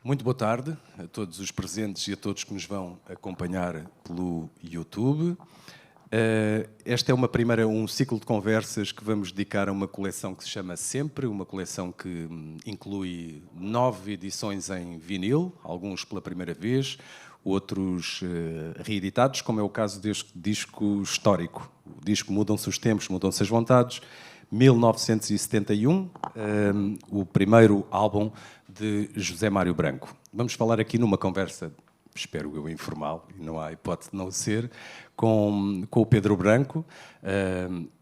Muito boa tarde a todos os presentes e a todos que nos vão acompanhar pelo YouTube. Esta é um ciclo de conversas que vamos dedicar a uma coleção que se chama Sempre, uma coleção que inclui 9 edições em vinil, alguns pela primeira vez, outros reeditados, como é o caso deste disco histórico. O disco Mudam-se os Tempos, Mudam-se as Vontades, 1971, o primeiro álbum de José Mário Branco. Vamos falar aqui numa conversa, espero eu, informal, e não há hipótese de não ser, com o Pedro Branco,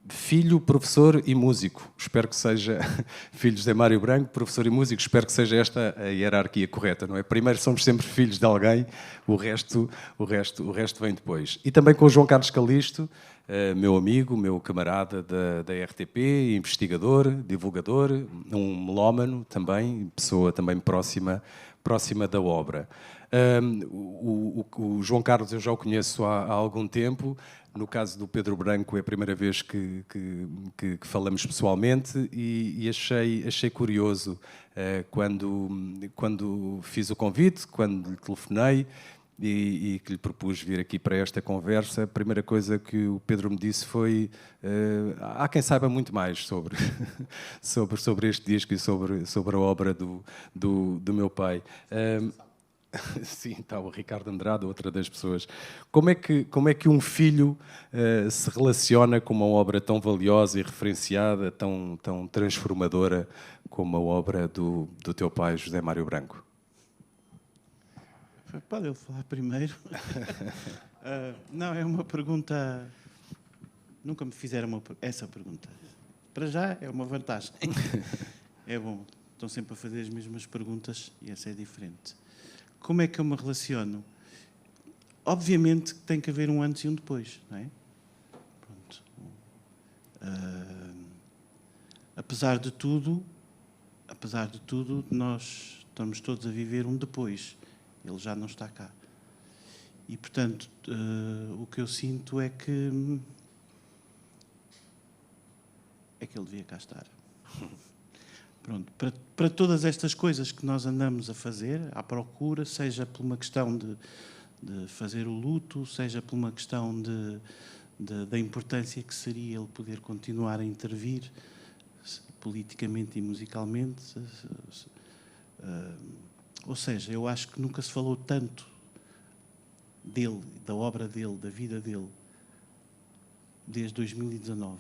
filho, professor e músico. Espero que seja filho de José Mário Branco, professor e músico. Espero que seja esta a hierarquia correta, não é? Primeiro somos sempre filhos de alguém, o resto vem depois. E também com o João Carlos Calisto, meu amigo, meu camarada da RTP, investigador, divulgador, um melómano também, pessoa também próxima da obra. O João Carlos eu já o conheço há algum tempo. No caso do Pedro Branco é a primeira vez que falamos pessoalmente e achei curioso quando fiz o convite, quando lhe telefonei e que lhe propus vir aqui para esta conversa. A primeira coisa que o Pedro me disse foi há quem saiba muito mais sobre, sobre este disco e sobre a obra do meu pai. Sim, está o Ricardo Andrade, outra das pessoas. Como é que um filho se relaciona com uma obra tão valiosa e referenciada, tão transformadora como a obra do teu pai, José Mário Branco? Pode ele falar primeiro? Não, é uma pergunta... Nunca me fizeram essa pergunta. Para já é uma vantagem. É bom. Estão sempre a fazer as mesmas perguntas e essa é diferente. Como é que eu me relaciono? Obviamente que tem que haver um antes e um depois, não é? Pronto. Apesar de tudo, nós estamos todos a viver um depois. Ele já não está cá. E, portanto, o que eu sinto é que ele devia cá estar. Pronto, para todas estas coisas que nós andamos a fazer, à procura, seja por uma questão de fazer o luto, seja por uma questão da importância que seria ele poder continuar a intervir politicamente e musicalmente. Ou seja, eu acho que nunca se falou tanto dele, da obra dele, da vida dele, desde 2019.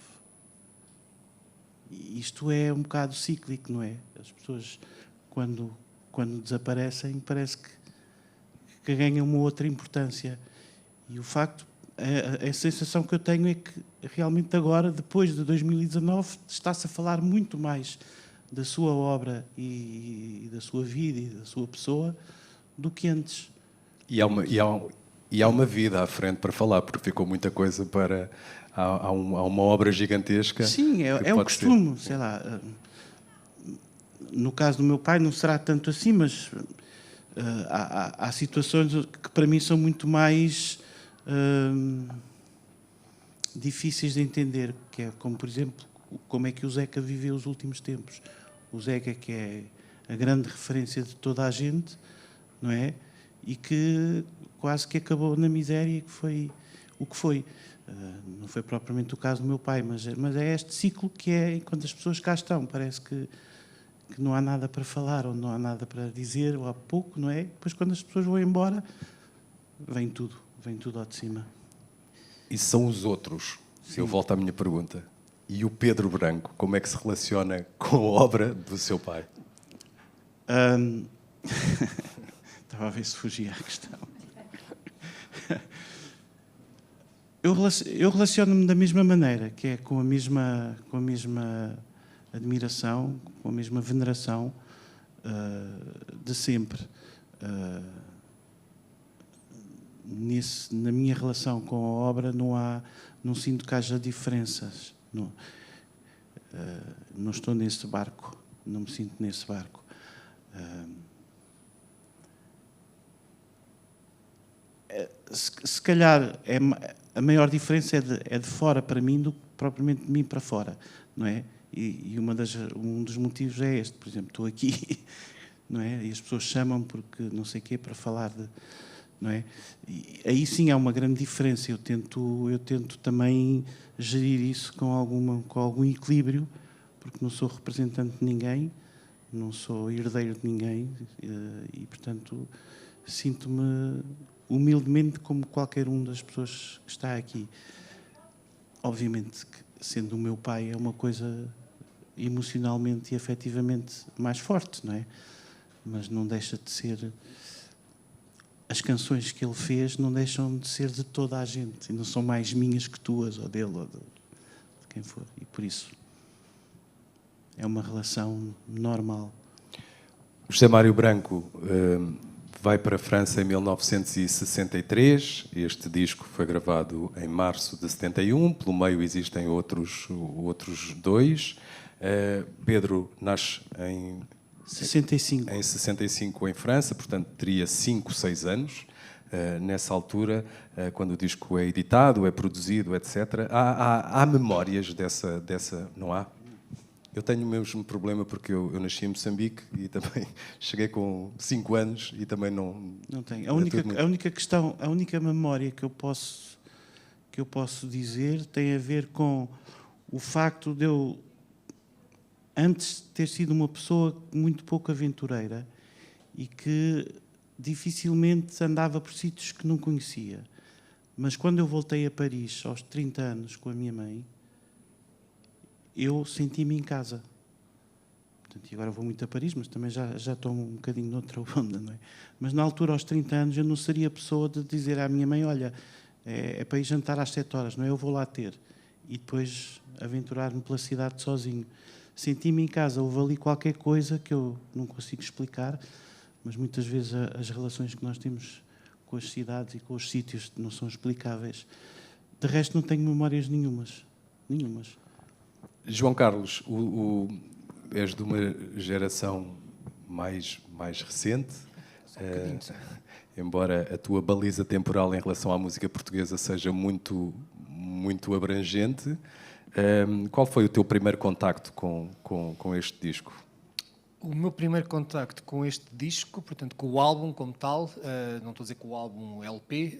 Isto é um bocado cíclico, não é? As pessoas, quando desaparecem, parece que ganham uma outra importância. E o facto, a sensação que eu tenho é que realmente agora, depois de 2019, está-se a falar muito mais da sua obra e da sua vida e da sua pessoa do que antes. E há uma vida à frente para falar, porque ficou muita coisa para... Há uma obra gigantesca. Sim, é um costume, sei lá. No caso do meu pai não será tanto assim, mas há situações que para mim são muito mais difíceis de entender, que é como, por exemplo, como é que o Zeca viveu os últimos tempos. O Zeca, que é a grande referência de toda a gente, não é? E que quase que acabou na miséria, que foi o que foi. Não foi propriamente o caso do meu pai, mas é este ciclo que é, enquanto as pessoas cá estão, parece que não há nada para falar, ou não há nada para dizer, ou há pouco, não é? Depois, quando as pessoas vão embora, vem tudo ao de cima. E são os outros, se eu volto à minha pergunta. E o Pedro Branco, como é que se relaciona com a obra do seu pai? Estava a ver se fugia à questão. Eu relaciono-me da mesma maneira, que é com a mesma admiração, com a mesma veneração de sempre. Na minha relação com a obra não sinto que haja diferenças. Não estou nesse barco, não me sinto nesse barco. Se calhar a maior diferença é de fora para mim do que propriamente de mim para fora, não é? E um dos motivos é este. Por exemplo, estou aqui não é? E as pessoas chamam porque não sei o quê para falar de... Não é? E aí sim há uma grande diferença. Eu tento também gerir isso com algum equilíbrio, porque não sou representante de ninguém, não sou herdeiro de ninguém e, portanto, sinto-me humildemente como qualquer um das pessoas que está aqui. Obviamente que, sendo o meu pai, é uma coisa emocionalmente e afetivamente mais forte, não é? Mas não deixa de ser... As canções que ele fez não deixam de ser de toda a gente, e não são mais minhas que tuas, ou dele, ou de quem for. E por isso é uma relação normal. José Mário Branco vai para a França em 1963. Este disco foi gravado em março de 71. Pelo meio existem outros dois. Pedro nasce em 65. Em 65 em França, portanto teria 5, 6 anos. Nessa altura, quando o disco é editado, é produzido, etc. Há memórias dessa... Não há? Eu tenho o mesmo problema porque eu nasci em Moçambique e também cheguei com 5 anos e também não... Não tenho. A única questão, a única memória que eu posso dizer tem a ver com o facto de eu, antes de ter sido uma pessoa muito pouco aventureira e que dificilmente andava por sítios que não conhecia. Mas quando eu voltei a Paris, aos 30 anos, com a minha mãe, eu senti-me em casa. Portanto, e agora vou muito a Paris, mas também já estou um bocadinho noutra onda, não é? Mas na altura, aos 30 anos, eu não seria a pessoa de dizer à minha mãe, olha, é para ir jantar às 7 horas, não é? Eu vou lá ter. E depois aventurar-me pela cidade sozinho. Senti-me em casa, houve ali qualquer coisa que eu não consigo explicar, mas muitas vezes as relações que nós temos com as cidades e com os sítios não são explicáveis. De resto, não tenho memórias nenhumas. João Carlos, és de uma geração mais recente, embora a tua baliza temporal em relação à música portuguesa seja muito abrangente. Qual foi o teu primeiro contacto com este disco? O meu primeiro contacto com este disco, portanto, com o álbum como tal, não estou a dizer com o álbum LP,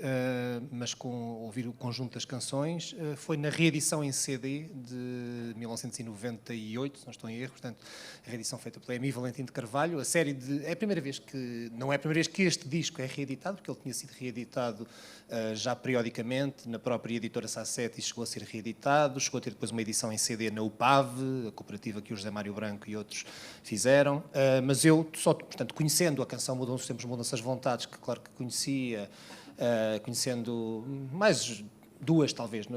mas com ouvir o conjunto das canções, foi na reedição em CD de 1998, se não estou em erro, portanto, a reedição feita pela Emi Valentim de Carvalho. É a primeira vez que, não é a primeira vez que este disco é reeditado, porque ele tinha sido reeditado já periodicamente na própria editora Sassetti, chegou a ser reeditado, chegou a ter depois uma edição em CD na UPAV, a cooperativa que o José Mário Branco e outros fizeram. Mas eu, portanto, conhecendo a canção Mudam os Tempos, Mudam-se as Vontades, que claro que conhecia, conhecendo mais duas, talvez,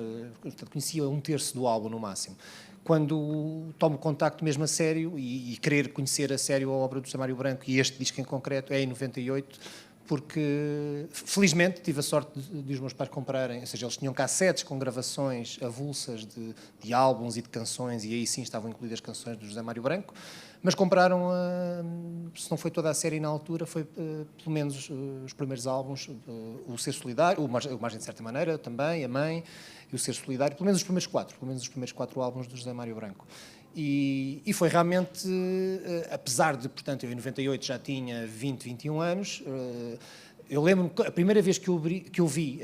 portanto, conhecia 1/3 do álbum no máximo. Quando tomo contacto mesmo a sério e querer conhecer a sério a obra do José Mário Branco, e este disco em concreto é em 98, porque felizmente tive a sorte de os meus pais comprarem, ou seja, eles tinham cassetes com gravações avulsas de álbuns e de canções, e aí sim estavam incluídas canções do José Mário Branco, mas compraram, se não foi toda a série na altura, foi pelo menos os primeiros álbuns, o Ser Solidário, o Margem de Certa Maneira também, a Mãe e o Ser Solidário, pelo menos os primeiros 4 álbuns do José Mário Branco. E foi realmente, apesar de, portanto, eu em 98 já tinha 20, 21 anos, eu lembro-me que a primeira vez que eu vi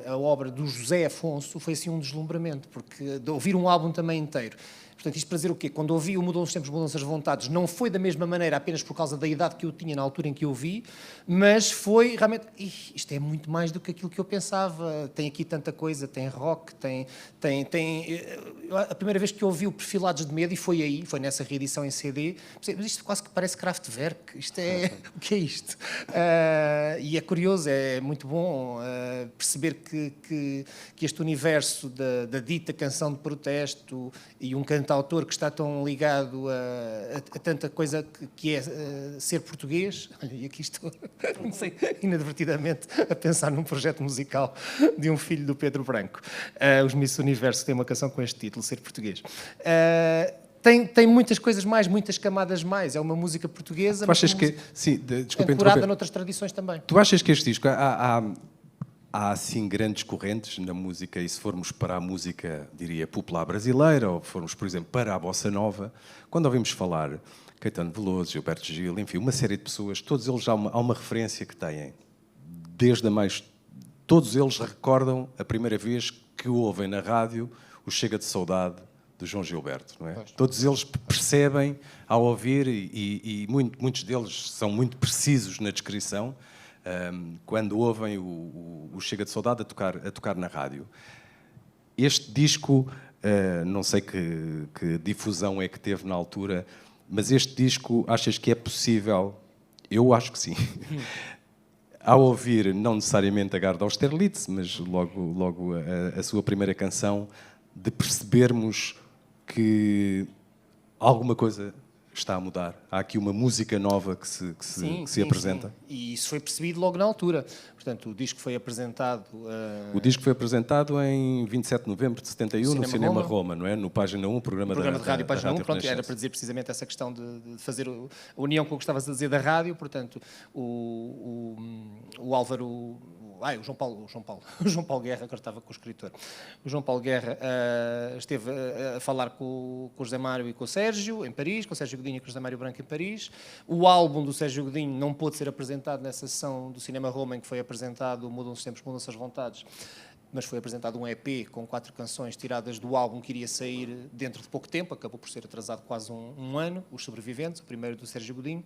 a obra do José Afonso foi assim um deslumbramento, porque de ouvir um álbum também inteiro. Portanto, isto para dizer o quê? Quando ouvi o Mudam os Tempos, Mudam-se as Vontades, não foi da mesma maneira apenas por causa da idade que eu tinha na altura em que eu vi, mas foi realmente, isto é muito mais do que aquilo que eu pensava, tem aqui tanta coisa, tem rock, tem a primeira vez que eu ouvi o Perfilados de Medo, e foi nessa reedição em CD, mas isto quase que parece Kraftwerk, isto é, o que é isto? E é curioso, é muito bom perceber que este universo da dita canção de protesto e um cantautor que está tão ligado a tanta coisa que é ser português. Olha, e aqui estou, não sei, inadvertidamente, a pensar num projeto musical de um filho do Pedro Branco. Os Miss Universo têm uma canção com este título, Ser Português. Tem muitas coisas mais, muitas camadas mais. É uma música portuguesa, mas ancorada noutras tradições também. Tu achas que este disco... Há, assim, grandes correntes na música, e se formos para a música, diria, popular brasileira, ou formos, por exemplo, para a bossa nova, quando ouvimos falar Caetano Veloso, Gilberto Gil, enfim, uma série de pessoas, todos eles há uma referência que têm, desde a mais... Todos eles recordam a primeira vez que ouvem na rádio o Chega de Saudade do João Gilberto, não é? Todos eles percebem ao ouvir e muitos deles são muito precisos na descrição quando ouvem o Chega de Saudade a tocar na rádio. Este disco, não sei que difusão é que teve na altura, mas este disco, achas que é possível? Eu acho que sim. Ao ouvir, não necessariamente a Garda Austerlitz, mas logo a sua primeira canção, de percebermos que alguma coisa está a mudar. Há aqui uma música nova que se apresenta. Sim. E isso foi percebido logo na altura. Portanto, o disco foi apresentado... O disco foi apresentado em 27 de novembro de 71 no Cinema Roma, não é? No Página 1, programa de rádio Página 1. Pronto, era para dizer precisamente essa questão de fazer a união com o que estavas a dizer da rádio. Portanto, o Álvaro... o João Paulo Guerra, que eu estava com o escritor. O João Paulo Guerra esteve a falar com o José Mário e com o Sérgio, em Paris, com o Sérgio Godinho e com o José Mário Branco, em Paris. O álbum do Sérgio Godinho não pôde ser apresentado nessa sessão do Cinema Roma, em que foi apresentado Mudam-se os Tempos, Mudam-se as Vontades, mas foi apresentado um EP com 4 canções tiradas do álbum que iria sair dentro de pouco tempo, acabou por ser atrasado quase um ano, Os Sobreviventes, o primeiro do Sérgio Godinho,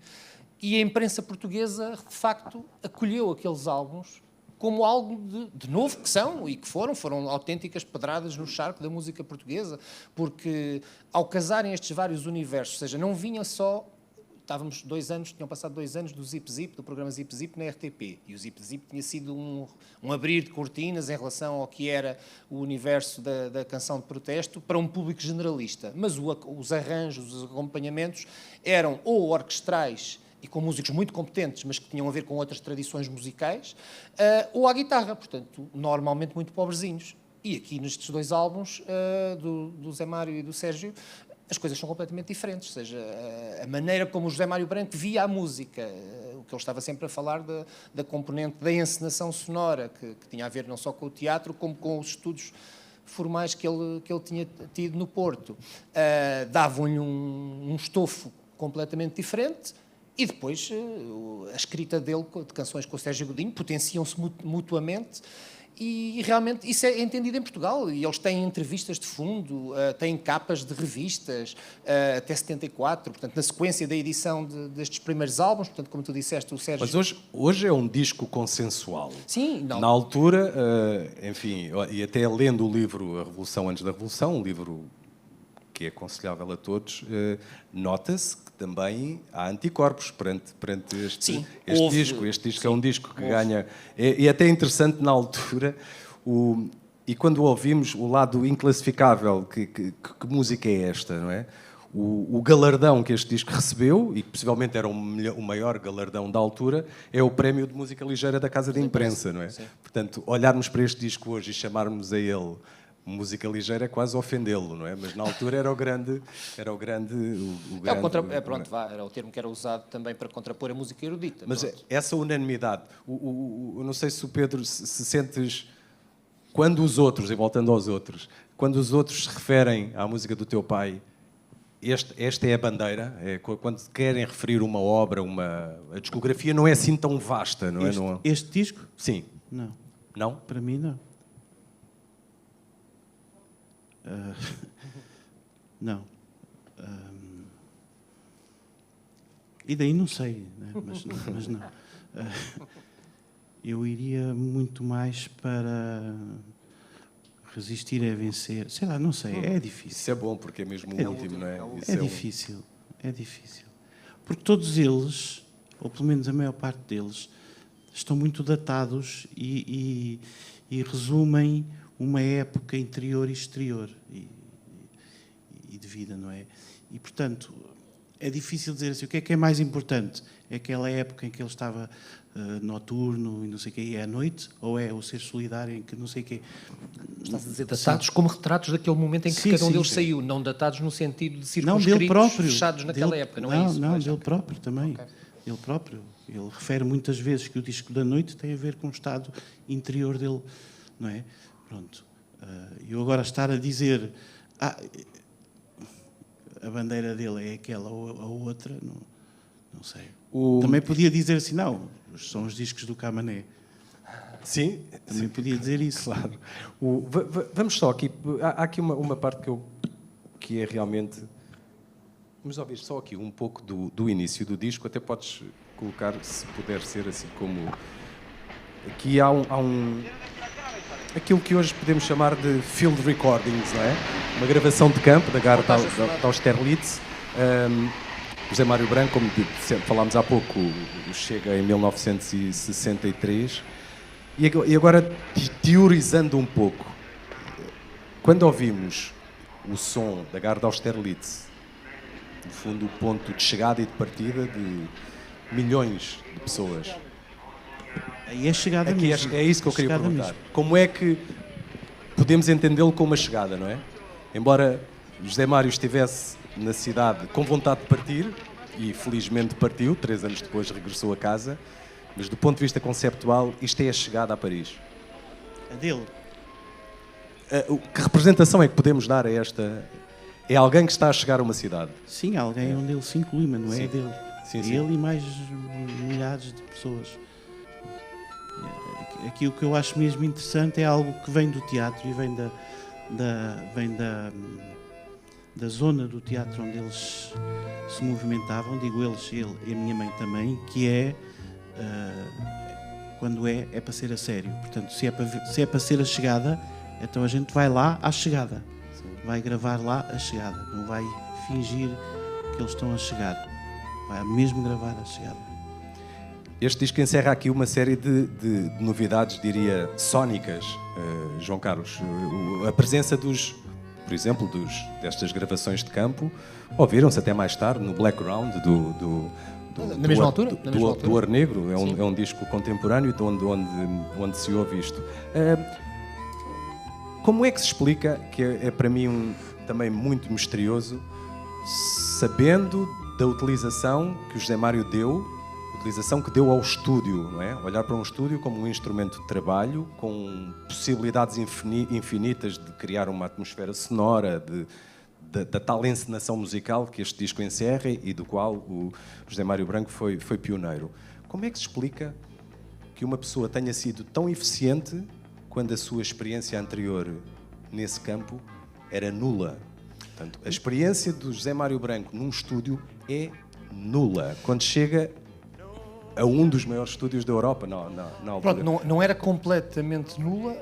e a imprensa portuguesa, de facto, acolheu aqueles álbuns como algo de novo que são e que foram autênticas pedradas no charco da música portuguesa, porque ao casarem estes vários universos, ou seja, não vinha só... tinham passado 2 anos do Zip Zip, do programa Zip Zip na RTP, e o Zip Zip tinha sido um abrir de cortinas em relação ao que era o universo da canção de protesto para um público generalista, mas os arranjos, os acompanhamentos eram ou orquestrais e com músicos muito competentes, mas que tinham a ver com outras tradições musicais, ou à guitarra, portanto, normalmente muito pobrezinhos. E aqui nestes 2 álbuns, do Zé Mário e do Sérgio, as coisas são completamente diferentes, ou seja, a maneira como o José Mário Branco via a música, o que ele estava sempre a falar da componente da encenação sonora, que tinha a ver não só com o teatro, como com os estudos formais que ele tinha tido no Porto. Davam-lhe um estofo completamente diferente. E depois, a escrita dele, de canções com o Sérgio Godinho, potenciam-se mutuamente e realmente isso é entendido em Portugal. E eles têm entrevistas de fundo, têm capas de revistas, até 74, portanto, na sequência da edição destes primeiros álbuns, portanto, como tu disseste, o Sérgio... Mas hoje é um disco consensual. Sim, não. Na altura, enfim, e até lendo o livro A Revolução Antes da Revolução, um livro que é aconselhável a todos, nota-se que também há anticorpos perante este disco. Este disco é um disco que ganha... É até interessante na altura, e quando ouvimos o lado inclassificável, que música é esta, não é? O galardão que este disco recebeu, e que possivelmente era o maior galardão da altura, é o Prémio de Música Ligeira da Casa de Imprensa, não é? Sim. Portanto, olharmos para este disco hoje e chamarmos a ele música ligeira é quase ofendê-lo, não é? Mas na altura era o grande era o termo que era usado também para contrapor a música erudita. Mas essa unanimidade, eu não sei se o Pedro se sentes quando os outros, e voltando aos outros, quando os outros se referem à música do teu pai, esta é a bandeira, quando querem referir uma obra, a discografia não é assim tão vasta, não é? Este disco? Sim. Não. Não? Para mim, não. Não. E daí não sei, né? mas não. Eu iria muito mais para Resistir é Vencer. Sei lá, não sei, é difícil. Isso é bom, porque é mesmo o último, não é? É difícil, é difícil. Porque todos eles, ou pelo menos a maior parte deles, estão muito datados e resumem uma época interior e exterior e de vida, não é? E, portanto, é difícil dizer assim, o que é mais importante? É aquela época em que ele estava noturno e não sei o quê, e é à noite? Ou é o ser solidário em que não sei o quê? Estás a dizer datados como retratos daquele momento em que cada um deles saiu, não datados no sentido de circunscritos, fechados naquela época, não é isso? Não, dele próprio também. Okay. Ele próprio. Ele refere muitas vezes que o disco da noite tem a ver com o estado interior dele, não é? Pronto. Eu agora estar a dizer a bandeira dele é aquela ou a outra, não sei. Também podia dizer assim, não, são os discos do Camané. Sim. Também podia dizer isso. Claro. Vamos só aqui... Há aqui uma parte que é realmente... Vamos ouvir só aqui um pouco do início do disco. Até podes colocar, se puder ser assim como... Aqui há um... Aquilo que hoje podemos chamar de field recordings, não é? Uma gravação de campo da Garda Austerlitz. José Mário Branco, como falámos há pouco, chega em 1963. E agora, teorizando um pouco, quando ouvimos o som da Garda Austerlitz, no fundo o ponto de chegada e de partida de milhões de pessoas... Aí é chegada mesmo. É isso que eu queria perguntar. Mesmo. Como é que podemos entendê-lo como uma chegada, não é? Embora José Mário estivesse na cidade com vontade de partir, e felizmente partiu, 3 anos depois regressou a casa, mas do ponto de vista conceptual, isto é a chegada a Paris. A dele. Que representação é que podemos dar a esta... É alguém que está a chegar a uma cidade? Sim, alguém onde ele se inclui, mas não é dele. Sim. Ele e mais milhares de pessoas. Aqui o que eu acho mesmo interessante é algo que vem do teatro e vem da zona do teatro onde eles se movimentavam, digo eles, ele e a minha mãe também, que é quando é para ser a sério. Portanto, se é para ser a chegada, então a gente vai lá à chegada. Sim. Vai gravar lá a chegada, não vai fingir que eles estão a chegar. Vai mesmo gravar a chegada. Este disco encerra aqui uma série de novidades, diria, sónicas, João Carlos. A presença por exemplo, destas gravações de campo, ouviram-se até mais tarde no background do Ar Negro. É um disco contemporâneo onde se ouve isto. Como é que se explica, que é para mim também muito misterioso, sabendo da utilização que o José Mário deu, utilização que deu ao estúdio, não é? Olhar para um estúdio como um instrumento de trabalho, com possibilidades infinitas de criar uma atmosfera sonora, da tal encenação musical que este disco encerra e do qual o José Mário Branco foi pioneiro. Como é que se explica que uma pessoa tenha sido tão eficiente quando a sua experiência anterior nesse campo era nula? Portanto, a experiência do José Mário Branco num estúdio é nula. Quando chega a um dos maiores estúdios da Europa na altura. Pronto, não era completamente nula,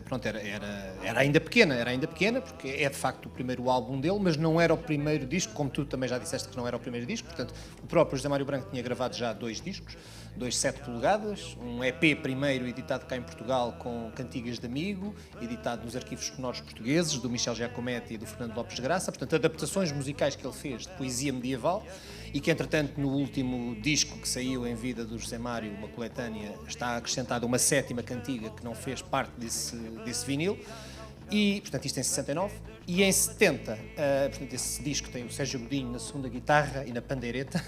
pronto, era ainda pequena, porque é de facto o primeiro álbum dele, mas não era o primeiro disco, como tu também já disseste que não era o primeiro disco. Portanto, o próprio José Mário Branco tinha gravado já 2 discos, 2 7 polegadas, um EP primeiro editado cá em Portugal com Cantigas de Amigo, editado nos arquivos sonoros portugueses, do Michel Giacometti e do Fernando Lopes de Graça, portanto adaptações musicais que ele fez de poesia medieval, e que entretanto no último disco que saiu em vida do José Mário, uma coletânea, está acrescentada uma 7ª cantiga que não fez parte desse vinil, e portanto isto em 69, e em 70, portanto esse disco tem o Sérgio Godinho na segunda guitarra e na pandeireta,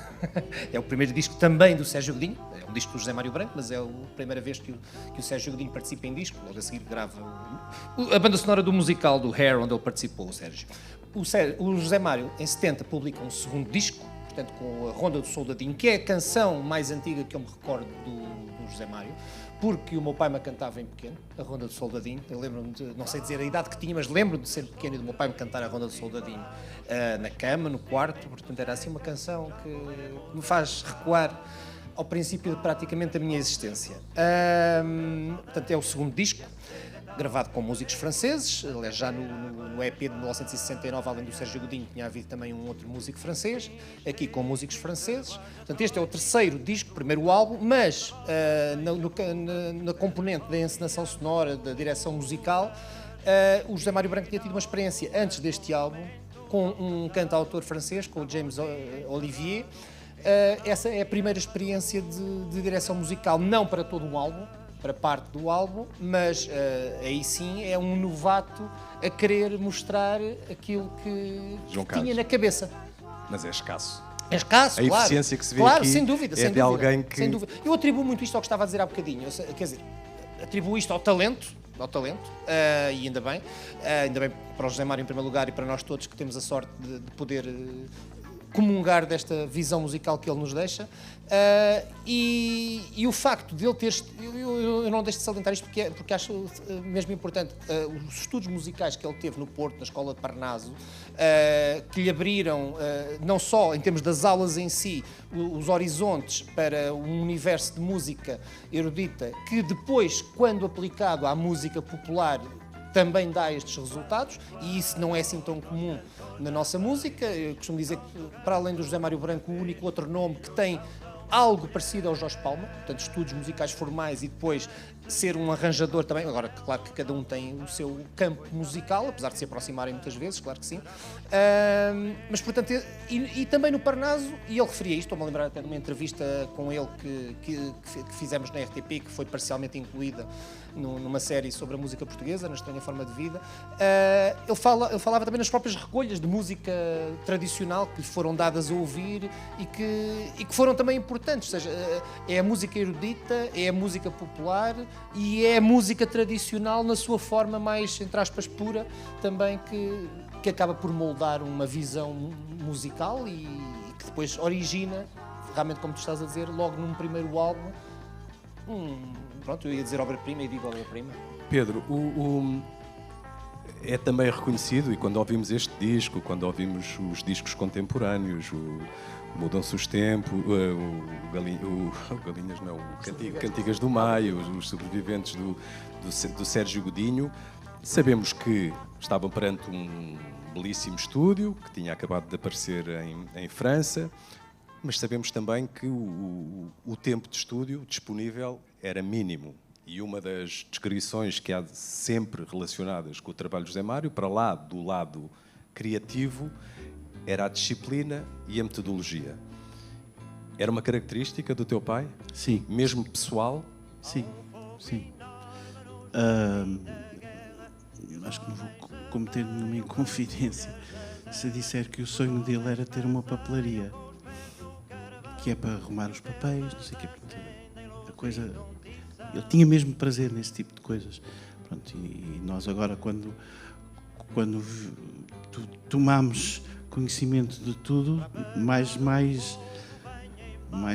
é o primeiro disco também do Sérgio Godinho, é um disco do José Mário Branco, mas é a primeira vez que o Sérgio Godinho participa em disco, logo a seguir grava a banda sonora do musical do Hair, onde ele participou, o Sérgio. O José Mário, em 70, publica um segundo disco, portanto com a Ronda do Soldadinho, que é a canção mais antiga que eu me recordo do José Mário, porque o meu pai me cantava em pequeno, a Ronda do Soldadinho. Eu lembro-me de, não sei dizer a idade que tinha, mas lembro-me de ser pequeno e do meu pai me cantar a Ronda do Soldadinho na cama, no quarto. Portanto, era assim uma canção que me faz recuar ao princípio de praticamente a minha existência. Portanto, é o segundo disco, gravado com músicos franceses. Aliás, já no EP de 1969, além do Sérgio Godinho, tinha havido também um outro músico francês, aqui com músicos franceses. Portanto, este é o terceiro disco, primeiro álbum, mas na componente da encenação sonora, da direção musical, o José Mário Branco tinha tido uma experiência antes deste álbum com um cantautor francês, com o James Olivier. Essa é a primeira experiência de direção musical, não para todo um álbum, para parte do álbum, mas aí sim é um novato a querer mostrar aquilo que tinha na cabeça. Mas é escasso. É escasso, a claro. A eficiência que se vê claro, aqui sem dúvida, é sem de dúvida, alguém que... Sem dúvida. Eu atribuo muito isto ao que estava a dizer há bocadinho, quer dizer, atribuo isto ao talento, ao talento, e ainda bem para o José Mário em primeiro lugar e para nós todos que temos a sorte de poder comungar desta visão musical que ele nos deixa, e o facto de ele ter... Eu não deixo de salientar isto porque acho mesmo importante os estudos musicais que ele teve no Porto, na Escola de Parnaso, que lhe abriram, não só em termos das aulas em si, os horizontes para um universo de música erudita, que depois, quando aplicado à música popular, também dá estes resultados, e isso não é assim tão comum na nossa música. Eu costumo dizer que, para além do José Mário Branco, o único outro nome que tem algo parecido ao Jorge Palma, portanto, estudos musicais formais e depois ser um arranjador também. Agora, claro que cada um tem o seu campo musical, apesar de se aproximarem muitas vezes, claro que sim. Mas, portanto, e também no Parnaso, e ele referia isto, estou-me a lembrar até de uma entrevista com ele que fizemos na RTP, que foi parcialmente incluída numa série sobre a música portuguesa, na Estranha Forma de Vida. Ele falava também nas próprias recolhas de música tradicional que lhe foram dadas a ouvir e que foram também importantes, ou seja, é a música erudita, é a música popular e é a música tradicional na sua forma mais, entre aspas, pura, também que acaba por moldar uma visão musical e que depois origina, realmente como tu estás a dizer, logo num primeiro álbum, pronto, eu ia dizer obra-prima e digo obra-prima. Pedro, é também reconhecido, e quando ouvimos este disco, quando ouvimos os discos contemporâneos, Mudam-se os Tempos, Galinhas não, Cantigas do Maio, os sobreviventes do Sérgio Godinho, sabemos que estavam perante um belíssimo estúdio, que tinha acabado de aparecer em França, mas sabemos também que o tempo de estúdio disponível era mínimo. E uma das descrições que há sempre relacionadas com o trabalho de José Mário, para lá do lado criativo, era a disciplina e a metodologia. Era uma característica do teu pai? Sim. Mesmo pessoal? Sim, sim. Acho que não vou cometer nenhuma inconfidência se disser que o sonho dele era ter uma papelaria, que é para arrumar os papéis, não sei o quê. A coisa... Ele tinha mesmo prazer nesse tipo de coisas. Pronto, e nós agora, quando tomamos conhecimento de tudo, mais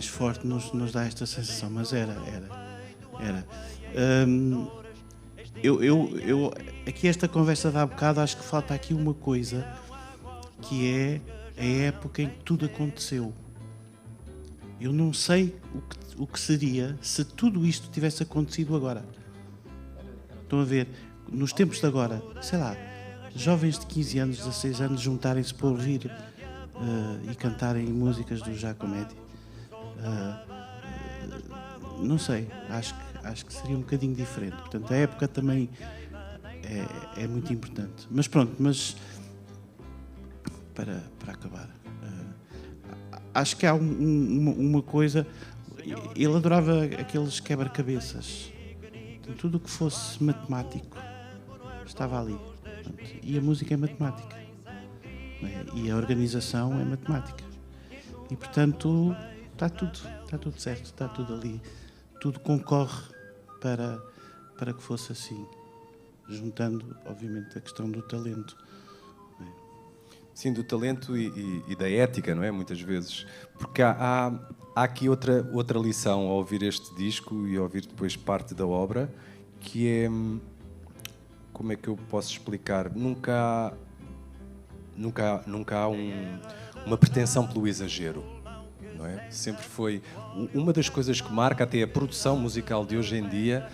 forte nos dá esta sensação. Mas era. Eu aqui esta conversa de há bocado, acho que falta aqui uma coisa, que é a época em que tudo aconteceu. Eu não sei o que seria se tudo isto tivesse acontecido agora. Estão a ver? Nos tempos de agora, sei lá, jovens de 15 anos, 16 anos juntarem-se para ouvir e cantarem músicas do Giacometti. Não sei, acho que seria um bocadinho diferente. Portanto, a época também é muito importante. Mas pronto, para acabar, acho que há uma coisa. Ele adorava aqueles quebra-cabeças. Tudo o que fosse matemático estava ali. E a música é matemática. E a organização é matemática. E, portanto, está tudo certo, está tudo ali. Tudo concorre para que fosse assim. Juntando, obviamente, a questão do talento. Sim, do talento e da ética, não é? Muitas vezes. Porque há aqui outra lição ao ouvir este disco e ao ouvir depois parte da obra, que é... Como é que eu posso explicar? Nunca há uma pretensão pelo exagero, não é? Sempre foi... Uma das coisas que marca até a produção musical de hoje em dia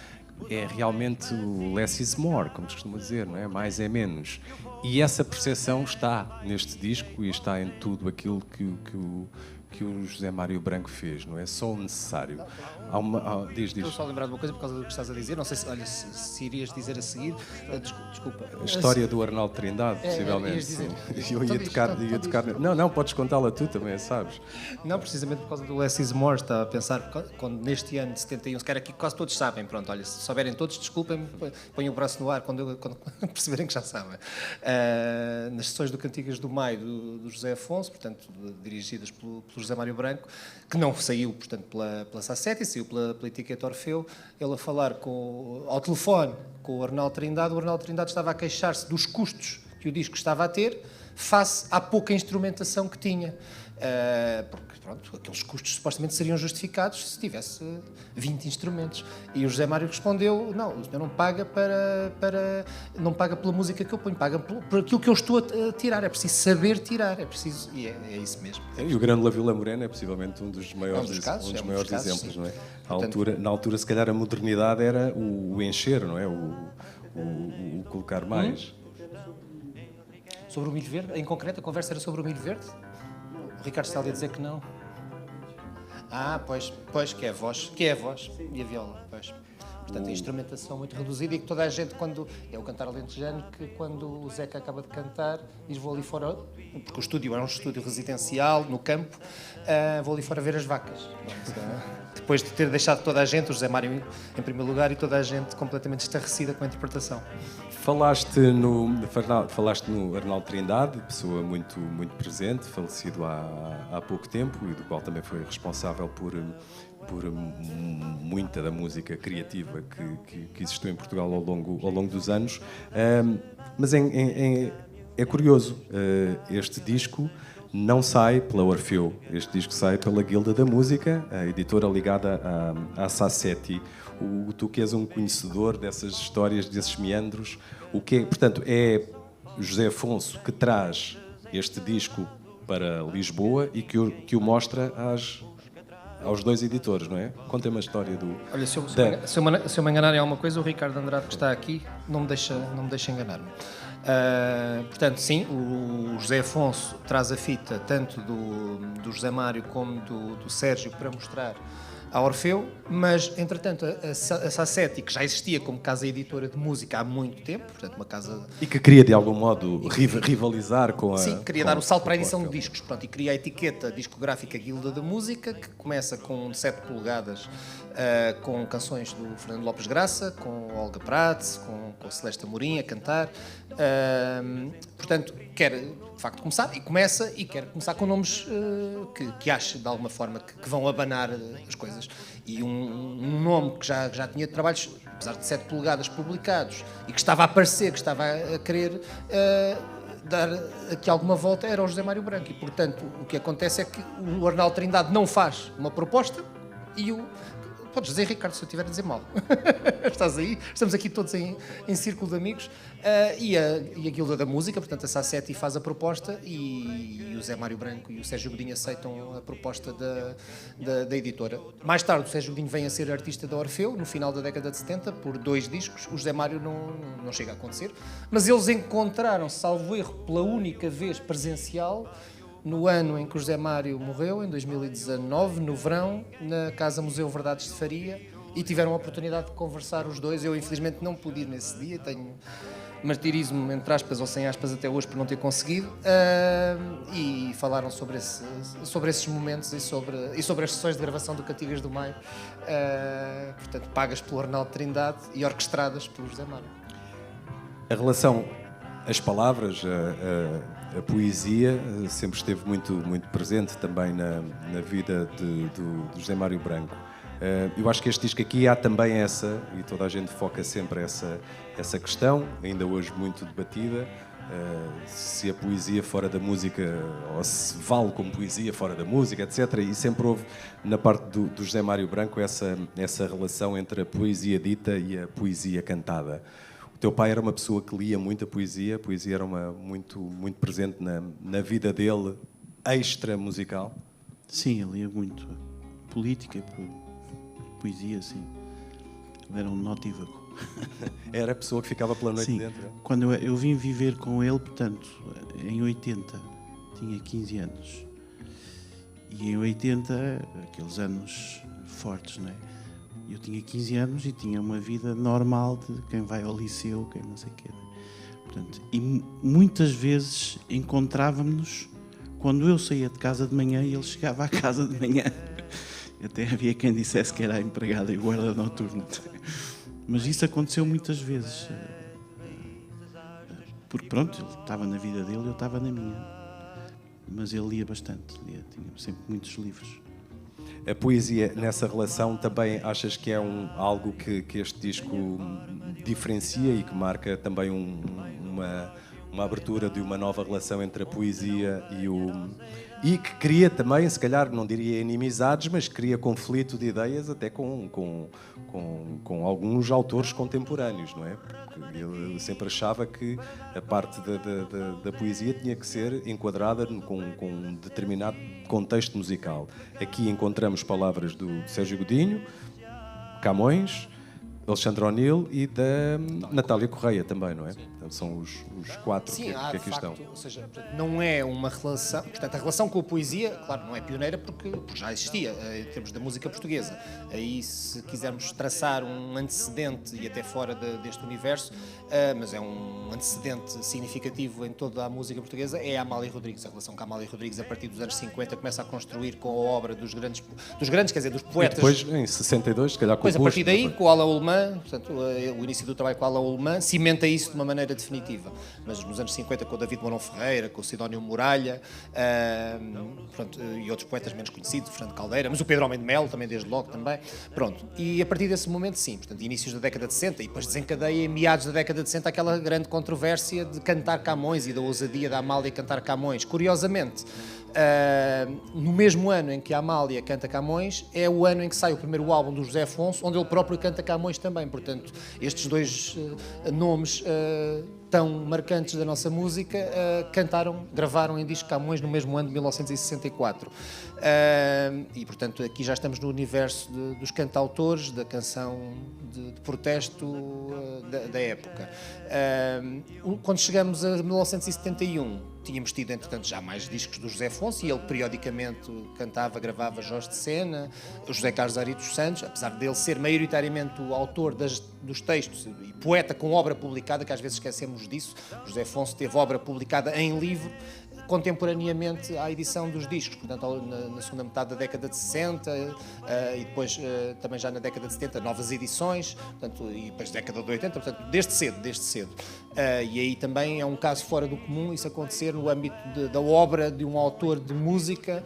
é realmente o less is more, como se costuma dizer, não é? Mais é menos. E essa percepção está neste disco e está em tudo aquilo que o José Mário Branco fez, não é só o necessário. Diz. Estou só a lembrar de uma coisa por causa do que estás a dizer, não sei se irias dizer a seguir, desculpa. A história do Arnaldo Trindade, possivelmente. Eu ia tocar. Não, podes contá-la tu também, sabes? Não, precisamente por causa do Less is More, estava a pensar, quando neste ano de 71, se calhar aqui quase todos sabem, pronto, olha, se souberem todos, desculpem-me, ponham o braço no ar quando perceberem que já sabem. nas sessões do Cantigas do Maio do José Afonso, portanto, dirigidas pelo José Mário Branco, que não saiu, portanto, pela Sassetti, saiu pela etiqueta Orfeu, ele a falar ao telefone com o Arnaldo Trindade. O Arnaldo Trindade estava a queixar-se dos custos que o disco estava a ter face à pouca instrumentação que tinha. Porque, pronto, aqueles custos supostamente seriam justificados se tivesse 20 instrumentos. E o José Mário respondeu: não, o senhor não paga não paga pela música que eu ponho, paga por aquilo que eu estou a tirar. É preciso saber tirar, é preciso, e é isso mesmo. E o Grande La Vila Morena é possivelmente um dos maiores, exemplos, sim. Não é? Na altura, se calhar, a modernidade era o encher, não é? O colocar mais. Sobre o Milho Verde, em concreto, a conversa era sobre o Milho Verde? O Ricardo está ali a dizer que não. Pois, que é a voz e a viola, pois. Portanto, a instrumentação muito reduzida e que toda a gente, quando é o cantar alentejano, que quando o Zeca acaba de cantar, diz: vou ali fora, porque o estúdio era um estúdio residencial, no campo, vou ali fora ver as vacas. Depois de ter deixado toda a gente, o José Mário em primeiro lugar, e toda a gente completamente estarrecida com a interpretação. Falaste no Arnaldo Trindade, pessoa muito, muito presente, falecido há pouco tempo e do qual também foi responsável por muita da música criativa que existiu em Portugal ao longo dos anos. Mas é curioso, este disco não sai pela Orfeu, este disco sai pela Guilda da Música, a editora ligada à Sassetti. Tu que és um conhecedor dessas histórias, desses meandros, portanto, é José Afonso que traz este disco para Lisboa e que o mostra aos dois editores, não é? Contem-me a história do... Olha, se eu me enganar em alguma coisa, o Ricardo Andrade, que está aqui, não me deixa enganar-me. Portanto, sim, o José Afonso traz a fita tanto do José Mário como do Sérgio para mostrar a Orfeu, mas, entretanto, a Sassetti, que já existia como casa editora de música há muito tempo, portanto, uma casa... E que queria, de algum modo, rivalizar com a... Sim, queria dar o salto para a edição de discos, pronto, e cria a etiqueta discográfica Guilda da Música, que começa com 7 polegadas, com canções do Fernando Lopes Graça, com Olga Prats, com Celeste Amorim a cantar. Portanto, quer, de facto, começar, e quer começar com nomes que acha, de alguma forma, que vão abanar as coisas. E um nome que já tinha trabalhos, apesar de 7 polegadas publicados, e que estava a aparecer, que estava a querer dar aqui alguma volta, era o José Mário Branco. E, portanto, o que acontece é que o Arnaldo Trindade não faz uma proposta e Podes dizer, Ricardo, se eu estiver a dizer mal. Estás aí? Estamos aqui todos em círculo de amigos. E a Guilda da Música, portanto, a Sassetti faz a proposta e o Zé Mário Branco e o Sérgio Godinho aceitam a proposta da editora. Mais tarde, o Sérgio Godinho vem a ser artista da Orfeu, no final da década de 70, por 2 discos. O José Mário não chega a acontecer. Mas eles encontraram-se, salvo erro, pela única vez presencial, no ano em que o José Mário morreu, em 2019, no verão, na Casa Museu Verdades de Faria, e tiveram a oportunidade de conversar os dois. Eu, infelizmente, não pude ir nesse dia, tenho martirismo, entre aspas ou sem aspas, até hoje por não ter conseguido, e falaram sobre esses momentos e sobre as sessões de gravação do Cantigas do Maio, portanto, pagas pelo Arnaldo Trindade e orquestradas pelo José Mário. A relação, as palavras, a poesia sempre esteve muito, muito presente também na vida do José Mário Branco. Eu acho que este disco aqui há também essa, e toda a gente foca sempre essa questão, ainda hoje muito debatida, se a poesia fora da música, ou se vale como poesia fora da música, etc. E sempre houve, na parte do José Mário Branco, essa relação entre a poesia dita e a poesia cantada. O teu pai era uma pessoa que lia muita poesia, a poesia era muito, muito presente na vida dele, extra musical? Sim, ele lia muito política, poesia, sim. Ele era um notívago. Era a pessoa que ficava pela noite sim. dentro? Quando eu vim viver com ele, portanto, em 80, tinha 15 anos. E em 80, aqueles anos fortes, não é? Eu tinha 15 anos e tinha uma vida normal de quem vai ao liceu, quem não sei o quê. Portanto, e muitas vezes encontrávamos-nos quando eu saía de casa de manhã e ele chegava à casa de manhã. Até havia quem dissesse que era a empregada e guarda noturna. Mas isso aconteceu muitas vezes. porque pronto, ele estava na vida dele, eu estava na minha. Mas ele lia bastante, tinha sempre muitos livros. A poesia, nessa relação, também achas que é algo que este disco diferencia e que marca também uma abertura de uma nova relação entre a poesia e que cria também, se calhar, não diria inimizades, mas cria conflito de ideias até com alguns autores contemporâneos, não é? Porque eu sempre achava que a parte da poesia tinha que ser enquadrada com um determinado contexto musical. Aqui encontramos palavras do Sérgio Godinho, Camões, Alexandre O'Neill e da Natália Correia também, não é? Portanto, são os quatro que aqui estão. Ou seja, não é uma relação... Portanto, a relação com a poesia, claro, não é pioneira porque já existia em termos da música portuguesa. Aí, se quisermos traçar um antecedente, e até fora deste universo, mas é um antecedente significativo em toda a música portuguesa, é a Amália Rodrigues. A relação com a Amália Rodrigues, a partir dos anos 50, começa a construir com a obra dos grandes, quer dizer, dos poetas... E depois, em 62, se calhar com o Pois, a partir daí, com o Alain Ullmann, portanto, o início do trabalho com o Alain Ullmann, cimenta isso de uma maneira definitiva. Mas nos anos 50, com o David Mourão Ferreira, com o Sidónio Muralha, pronto, e outros poetas menos conhecidos, Fernando Caldeira, mas o Pedro Homem de Melo, também desde logo, também. Pronto, e a partir desse momento, sim, portanto, inícios da década de 60, e depois desencadeia em meados da década de 60 aquela grande controvérsia de cantar Camões e da ousadia da Amália cantar Camões. Curiosamente, no mesmo ano em que a Amália canta Camões, é o ano em que sai o primeiro álbum do José Afonso, onde ele próprio canta Camões também. Portanto, estes dois nomes tão marcantes da nossa música gravaram em disco Camões no mesmo ano de 1964. E, portanto, aqui já estamos no universo dos cantautores, da canção de protesto da época. Quando chegamos a 1971, tínhamos tido, entretanto, já mais discos do José Afonso, e ele periodicamente cantava, gravava Jorge de Sena, José Carlos Ari dos Santos, apesar dele ser maioritariamente o autor dos textos e poeta com obra publicada, que às vezes esquecemos disso. José Afonso teve obra publicada em livro contemporaneamente à edição dos discos, portanto na segunda metade da década de 60 e depois também já na década de 70 novas edições, portanto, e depois década de 80, portanto desde cedo. E aí também é um caso fora do comum isso acontecer no âmbito da obra de um autor de música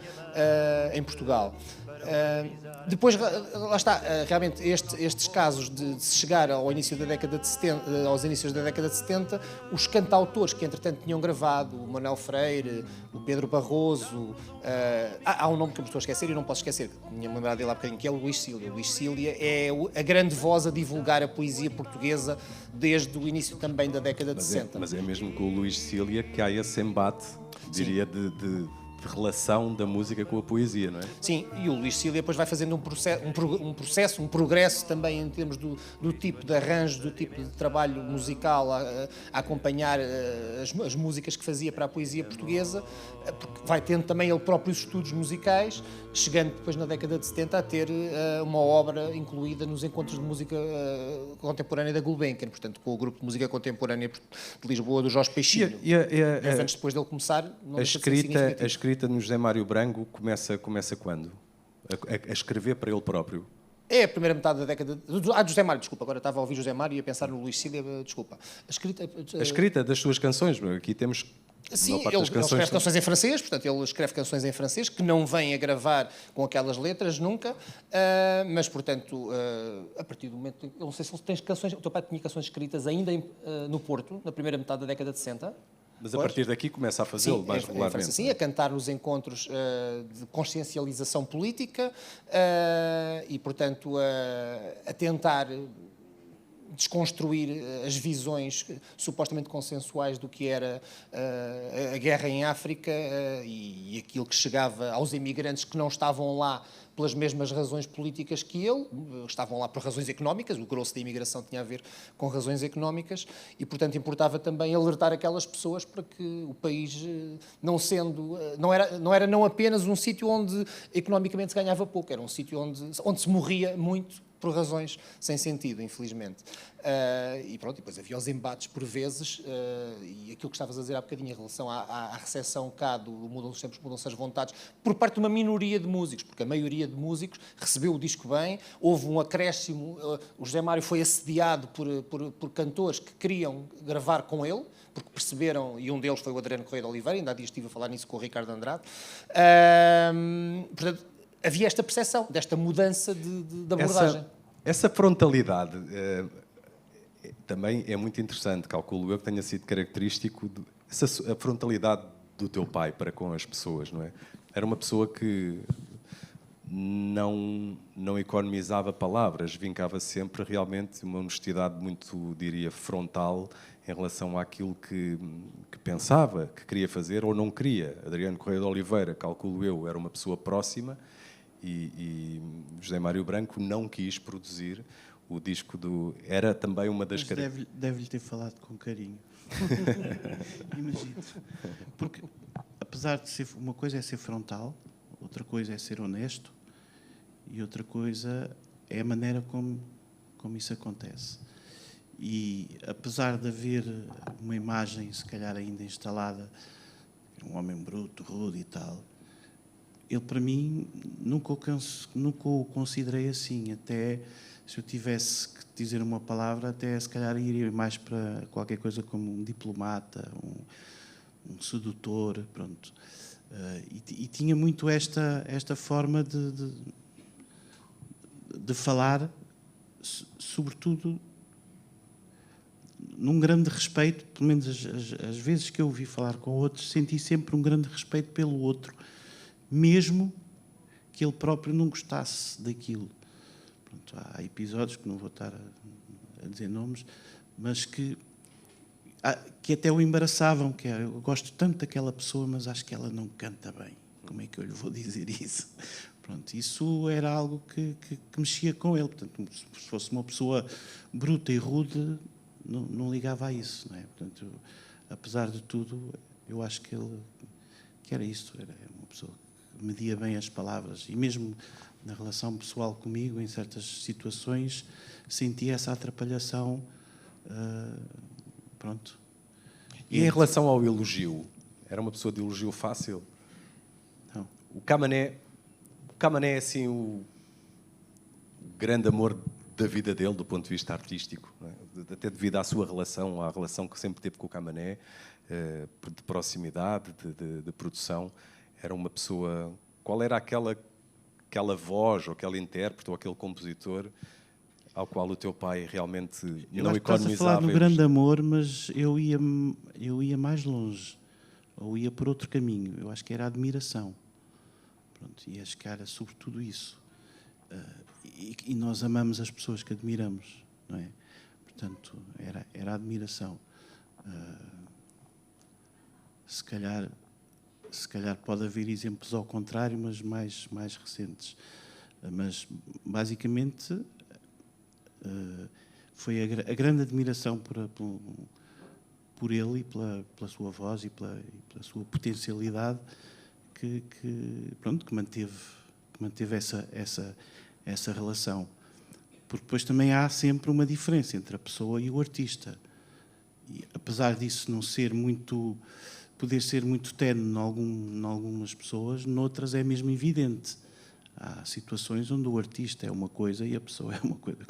em Portugal. Depois, lá está, realmente estes casos de se chegar ao início da década de 70, aos inícios da década de 70, os cantautores que entretanto tinham gravado, o Manuel Freire, o Pedro Barroso, há um nome que eu me estou a esquecer e não posso esquecer, tinha-me lembrado dele há bocadinho, que é o Luís Cília. O Luís Cília é a grande voz a divulgar a poesia portuguesa desde o início também da década de 60. Mas é mesmo com o Luís Cília que há esse embate, diria, de relação da música com a poesia, não é? Sim, e o Luís Cília depois vai fazendo um progresso também em termos do tipo de arranjo, do tipo de trabalho musical a acompanhar as músicas que fazia para a poesia portuguesa, porque vai tendo também ele próprio estudos musicais, chegando depois na década de 70 a ter uma obra incluída nos encontros de música contemporânea da Gulbenkian, portanto com o grupo de música contemporânea de Lisboa do Jorge Peixinho. Anos depois dele começar, não a escrita no José Mário Branco começa quando? A escrever para ele próprio? É a primeira metade da década... de José Mário, desculpa, agora estava a ouvir José Mário e a pensar no Luís Cília, desculpa. A escrita das suas canções, aqui temos... Sim, ele escreve canções em francês, portanto ele escreve canções em francês que não vem a gravar com aquelas letras nunca, mas portanto a partir do momento, eu não sei se ele tem canções, o teu pai tinha canções escritas ainda no Porto, na primeira metade da década de 60. Mas a partir daqui começa a fazê-lo mais regularmente. Sim, a cantar nos encontros de consciencialização política e portanto a tentar desconstruir as visões supostamente consensuais do que era a guerra em África e aquilo que chegava aos imigrantes que não estavam lá pelas mesmas razões políticas que ele, estavam lá por razões económicas, o grosso da imigração tinha a ver com razões económicas e, portanto, importava também alertar aquelas pessoas para que o país, não era apenas um sítio onde economicamente se ganhava pouco, era um sítio onde se morria muito por razões sem sentido, infelizmente. E pronto, depois havia os embates por vezes, e aquilo que estavas a dizer há bocadinho em relação à recepção cá do Mudam os Tempos, Mudam-se as Vontades, por parte de uma minoria de músicos, porque a maioria de músicos recebeu o disco bem, houve um acréscimo, o José Mário foi assediado por cantores que queriam gravar com ele, porque perceberam, e um deles foi o Adriano Correia de Oliveira, ainda há dias estive a falar nisso com o Ricardo Andrade, portanto, havia esta percepção, desta mudança de abordagem. Essa frontalidade também é muito interessante, calculo eu que tenha sido característico a frontalidade do teu pai para com as pessoas, não é? Era uma pessoa que não economizava palavras, vincava sempre realmente uma honestidade muito, diria, frontal em relação àquilo que pensava, que queria fazer ou não queria. Adriano Correia de Oliveira, calculo eu, era uma pessoa próxima e José Mário Branco não quis produzir o disco do... Era também uma das características... Deve-lhe ter falado com carinho. Imagino. Porque, apesar de ser... Uma coisa é ser frontal, outra coisa é ser honesto e outra coisa é a maneira como isso acontece. E, apesar de haver uma imagem, se calhar ainda instalada, um homem bruto, rude e tal, ele, para mim, nunca o considerei assim. Até, se eu tivesse que dizer uma palavra, até se calhar iria mais para qualquer coisa como um diplomata, um sedutor, pronto. E tinha muito esta forma de falar, sobretudo num grande respeito, pelo menos as vezes que eu ouvi falar com outros, senti sempre um grande respeito pelo outro, mesmo que ele próprio não gostasse daquilo. Pronto, há episódios que não vou estar a dizer nomes, mas que até o embaraçavam, que era, eu gosto tanto daquela pessoa, mas acho que ela não canta bem. Como é que eu lhe vou dizer isso? Pronto, isso era algo que mexia com ele. Portanto, se fosse uma pessoa bruta e rude, não ligava a isso, não é? Portanto, apesar de tudo, eu acho que era isso. Era uma pessoa que media bem as palavras. E mesmo na relação pessoal comigo, em certas situações, sentia essa atrapalhação. Pronto. E em relação ao elogio? Era uma pessoa de elogio fácil? Não. O Camané é assim o grande amor da vida dele, do ponto de vista artístico, não é? Até devido à sua relação, à relação que sempre teve com o Camané, de proximidade, de produção. Era uma pessoa... Qual era aquela voz, ou aquele intérprete, ou aquele compositor ao qual o teu pai realmente não economizava? Estás a falar no grande amor, mas eu ia mais longe, ou ia por outro caminho. Eu acho que era a admiração. Pronto, ia chegar a sobretudo isso. E nós amamos as pessoas que admiramos, não é? Portanto, era a admiração. Se calhar pode haver exemplos ao contrário, mas mais recentes. Mas, basicamente, foi a grande admiração por ele e pela sua voz e pela sua potencialidade que manteve essa relação. Porque depois também há sempre uma diferença entre a pessoa e o artista. E, apesar disso não ser muito... poder ser muito tenue em algumas pessoas, noutras é mesmo evidente. Há situações onde o artista é uma coisa e a pessoa é uma coisa,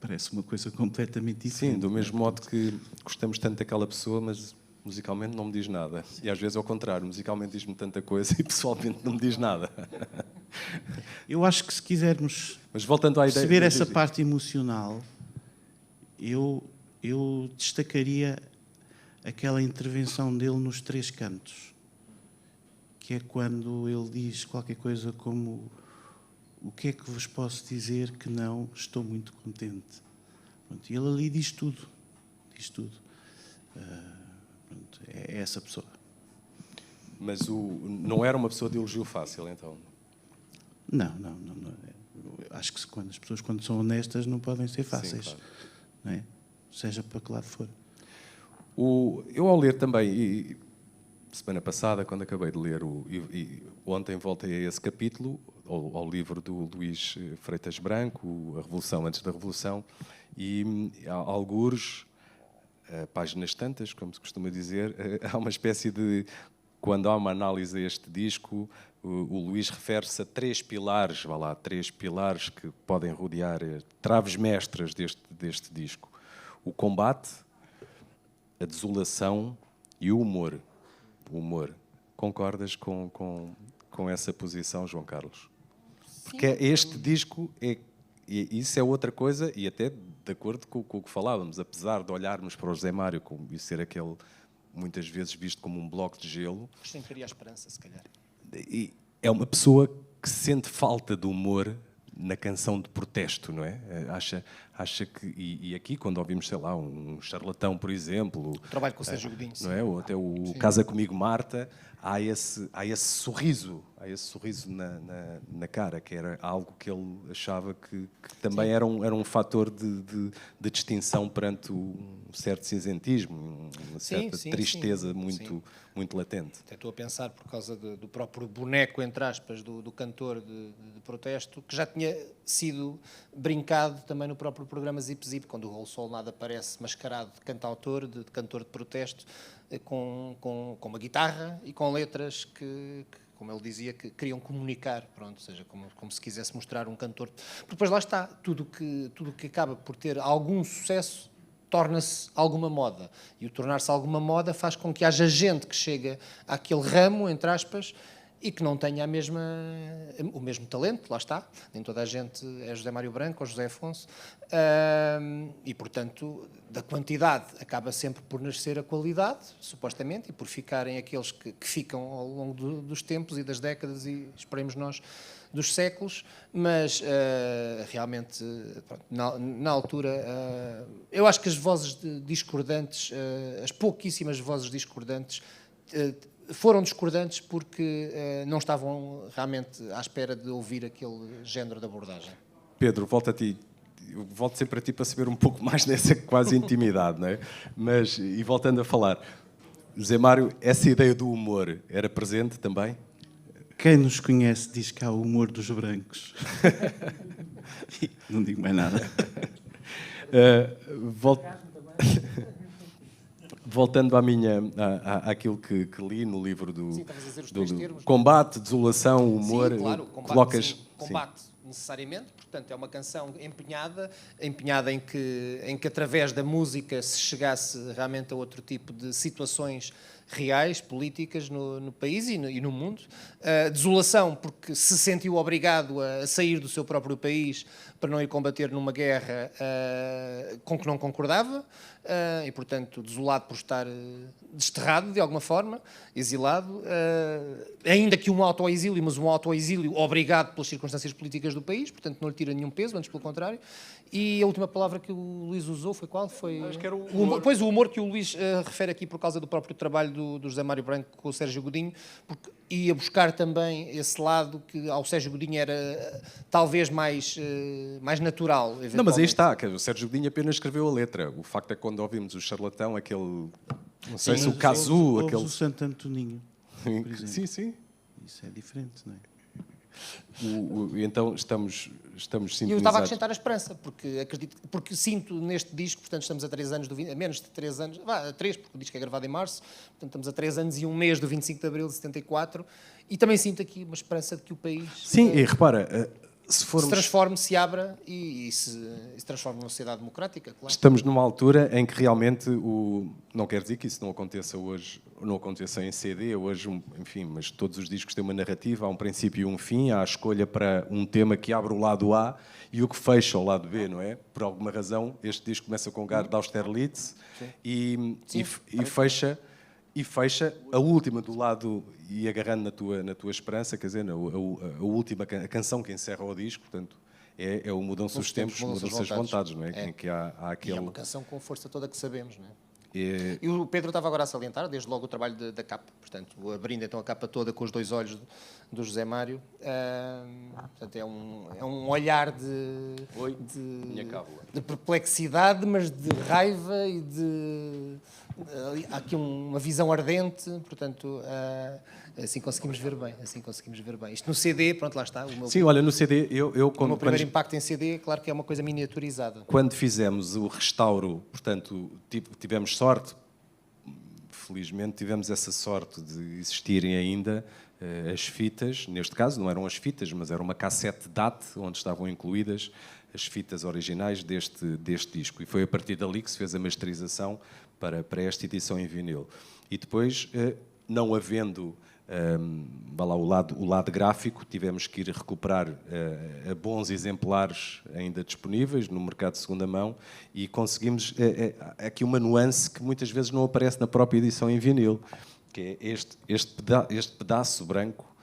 parece uma coisa completamente diferente. Sim, do mesmo modo que gostamos tanto daquela pessoa, mas musicalmente não me diz nada. E às vezes ao contrário, musicalmente diz-me tanta coisa e pessoalmente não me diz nada. Eu acho que se quisermos perceber essa parte emocional, eu destacaria aquela intervenção dele nos Três Cantos, que é quando ele diz qualquer coisa como: o que é que vos posso dizer que não estou muito contente? Pronto, e ele ali diz tudo. Pronto, é essa pessoa. Mas não era uma pessoa de elogio fácil, então? Não. Acho que as pessoas, quando são honestas, não podem ser fáceis. Sim, claro. Não é? Seja para que lado for. Eu, ao ler também, semana passada, quando acabei de ler, ontem voltei a esse capítulo, ao livro do Luís Freitas Branco, A Revolução Antes da Revolução, e há algures, páginas tantas, como se costuma dizer, há uma espécie de... Quando há uma análise a este disco, o Luís refere-se a 3 pilares, vá lá, 3 pilares que podem rodear, traves mestras deste disco. O combate, a desolação e o humor. O humor. Concordas com essa posição, João Carlos? Porque este disco, isso é outra coisa, e até de acordo com o que falávamos, apesar de olharmos para o José Mário e ser aquele, muitas vezes visto como um bloco de gelo... Acrescentaria a esperança, se calhar. E é uma pessoa que sente falta de humor na canção de protesto, não é? Acha que... E aqui, quando ouvimos, sei lá, um Charlatão, por exemplo... O trabalho com o Sérgio Godinho, não é? Ou até o Casa Comigo, Marta, há esse sorriso na cara, que era algo que ele achava que também era um fator de distinção perante um certo cinzentismo, uma certa tristeza muito latente. Até estou a pensar, por causa do próprio boneco, entre aspas, do cantor de protesto, que já tinha sido brincado também no próprio programa Zip Zip, quando o Raul Solnado aparece mascarado de cantautor, de cantor de protesto, com uma guitarra e com letras que, como ele dizia, que queriam comunicar, pronto, ou seja, como se quisesse mostrar um cantor. Porque depois lá está, tudo que acaba por ter algum sucesso torna-se alguma moda. E o tornar-se alguma moda faz com que haja gente que chega àquele ramo, entre aspas, e que não tenha o mesmo talento, lá está. Nem toda a gente é José Mário Branco ou José Afonso. E, portanto, da quantidade acaba sempre por nascer a qualidade, supostamente, e por ficarem aqueles que ficam ao longo dos tempos e das décadas e, esperemos nós, dos séculos, mas realmente, pronto, na altura, eu acho que as vozes discordantes, as pouquíssimas vozes discordantes, foram discordantes porque não estavam realmente à espera de ouvir aquele género de abordagem. Pedro, volto a ti. Eu volto sempre a ti para saber um pouco mais dessa quase intimidade, não é? Mas, e voltando a falar, José Mário, essa ideia do humor era presente também? Quem nos conhece diz que há o humor dos brancos. Não digo mais nada. Voltando àquilo que li no livro do, sim, estavas a dizer os 3 termos, combate, desolação, humor, sim, claro, combate, colocas... Sim, combate necessariamente, portanto é uma canção empenhada em que através da música se chegasse realmente a outro tipo de situações reais, políticas no país e no mundo. Desolação, porque se sentiu obrigado a sair do seu próprio país para não ir combater numa guerra com que não concordava, e, portanto, desolado por estar desterrado, de alguma forma, exilado, ainda que um auto-exílio, mas um auto-exílio obrigado pelas circunstâncias políticas do país, portanto, não lhe tira nenhum peso, antes pelo contrário. E a última palavra que o Luís usou foi qual? Foi, acho que era o humor. Pois, o humor que o Luís refere aqui por causa do próprio trabalho do José Mário Branco com o Sérgio Godinho, porque ia buscar também esse lado que ao Sérgio Godinho era talvez mais natural. Não, mas aí está, que o Sérgio Godinho apenas escreveu a letra. O facto é que quando ouvimos o Charlatão, aquele... Não sei se o Cazu... Aquele... o Santo Antoninho, por exemplo. Sim. Isso é diferente, não é? Então estamos sintonizados. E eu estava a acrescentar a esperança, porque sinto neste disco, portanto estamos a 3 anos, a menos de 3 anos, a 3, porque o disco é gravado em março, portanto estamos a 3 anos e um mês do 25 de abril de 74, e também sinto aqui uma esperança de que o país Sim, e repara, se transforme, se abra e se transforme numa sociedade democrática, claro. Estamos numa altura em que realmente não quer dizer que isso não aconteça hoje, não aconteça em CD, hoje, enfim, mas todos os discos têm uma narrativa, há um princípio e um fim, há a escolha para um tema que abre o lado A e o que fecha o lado B, não é? Por alguma razão, este disco começa com Gard Austerlitz e fecha a última do lado, e agarrando na tua esperança, quer dizer, a última canção que encerra o disco, portanto, é o Mudam-se os Tempos, Mudam-se as Vontades, não é? Em que há aquele... E é uma canção com a força toda que sabemos, não é? E o Pedro estava agora a salientar, desde logo, o trabalho da capa, portanto, abrindo então a capa toda com os 2 olhos do José Mário, portanto, é um olhar de perplexidade, mas de raiva e há aqui uma visão ardente, portanto, assim conseguimos ver bem, Isto no CD, pronto, lá está. Sim, olha, no CD, o meu primeiro impacto em CD, claro que é uma coisa miniaturizada. Quando fizemos o restauro, portanto, tivemos sorte, felizmente tivemos essa sorte de existirem ainda as fitas, neste caso não eram as fitas, mas era uma cassete DAT, onde estavam incluídas as fitas originais deste disco. E foi a partir dali que se fez a masterização para esta edição em vinil. E depois, não havendo o lado gráfico, tivemos que ir recuperar bons exemplares ainda disponíveis no mercado de segunda mão e conseguimos aqui uma nuance que muitas vezes não aparece na própria edição em vinil, que é este pedaço branco.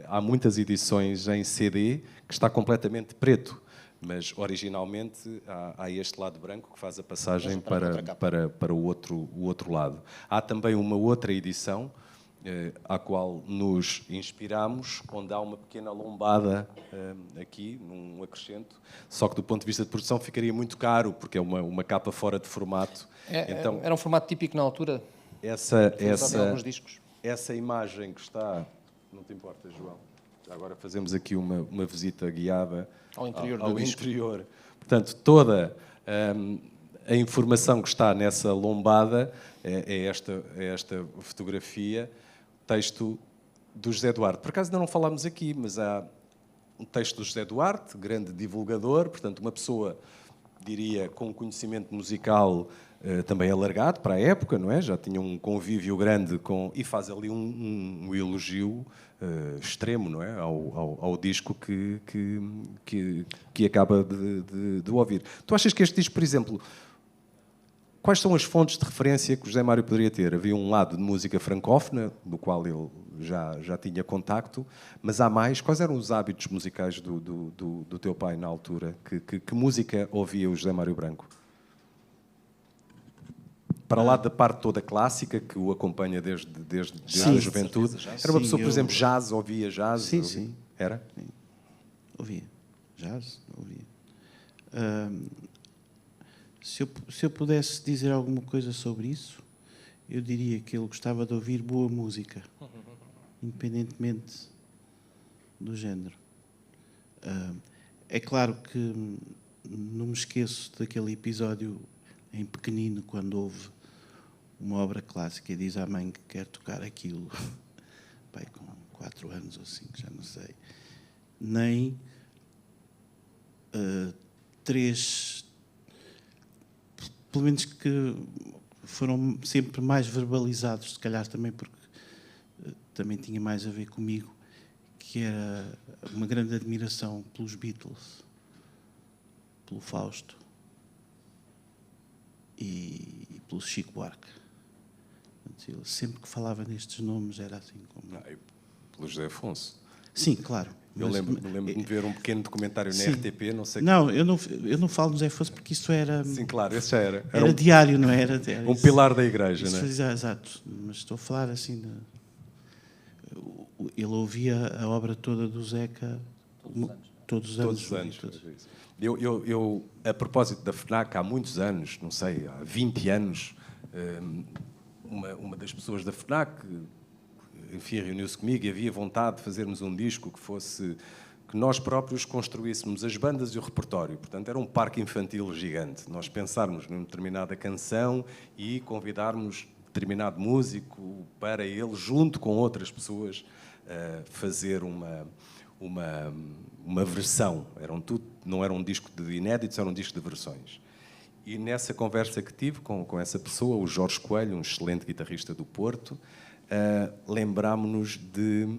Há muitas edições em CD que está completamente preto, mas originalmente há este lado branco que faz a passagem para o outro lado. Há também uma outra edição à qual nos inspiramos, onde há uma pequena lombada aqui, num acrescento, só que do ponto de vista de produção ficaria muito caro, porque é uma capa fora de formato. Então, era um formato típico na altura? Alguns discos. Essa imagem que está... Não te importa, João? Agora fazemos aqui uma visita guiada ao interior ao interior. Portanto, toda a informação que está nessa lombada é esta fotografia, texto do José Duarte. Por acaso ainda não falámos aqui, mas há um texto do José Duarte, grande divulgador, portanto, uma pessoa, diria, com conhecimento musical também alargado para a época, não é? Já tinha um convívio grande e faz ali um elogio extremo, não é? Ao disco que acaba de ouvir. Tu achas que este disco, por exemplo, quais são as fontes de referência que o José Mário poderia ter? Havia um lado de música francófona, do qual ele já tinha contacto, mas há mais. Quais eram os hábitos musicais do teu pai na altura? Que música ouvia o José Mário Branco? Para lá da parte toda clássica, que o acompanha desde a juventude. Era uma pessoa, por exemplo, jazz, ouvia jazz? Sim. Era? Sim. Ouvia. Jazz, ouvia. Se eu pudesse dizer alguma coisa sobre isso, eu diria que ele gostava de ouvir boa música, independentemente do género. É claro que não me esqueço daquele episódio em pequenino, quando houve uma obra clássica e diz à mãe que quer tocar aquilo, pai, com 4 anos ou 5, já não sei, nem 3, pelo menos que foram sempre mais verbalizados, se calhar também porque também tinha mais a ver comigo, que era uma grande admiração pelos Beatles, pelo Fausto e pelo Chico Buarque. Ele sempre que falava nestes nomes era assim como... Não, pelo José Afonso. Sim, claro. Eu lembro-me de ver um pequeno documentário na RTP, não sei... Não, eu não falo no José Afonso porque isso era... Sim, claro, esse já era. Era diário, não era? Um pilar da igreja, não é? Exato, mas estou a falar assim... Ele ouvia a obra toda do Zeca todos os anos. Eu, a propósito da FNAC, há muitos anos, não sei, há 20 anos, uma das pessoas da FNAC, enfim, reuniu-se comigo e havia vontade de fazermos um disco que nós próprios construíssemos as bandas e o repertório. Portanto, era um parque infantil gigante. Nós pensarmos numa determinada canção e convidarmos determinado músico para ele, junto com outras pessoas, fazer uma versão. Não era um disco de inéditos, era um disco de versões. E nessa conversa que tive com essa pessoa, o Jorge Coelho, um excelente guitarrista do Porto, lembrámos-nos de...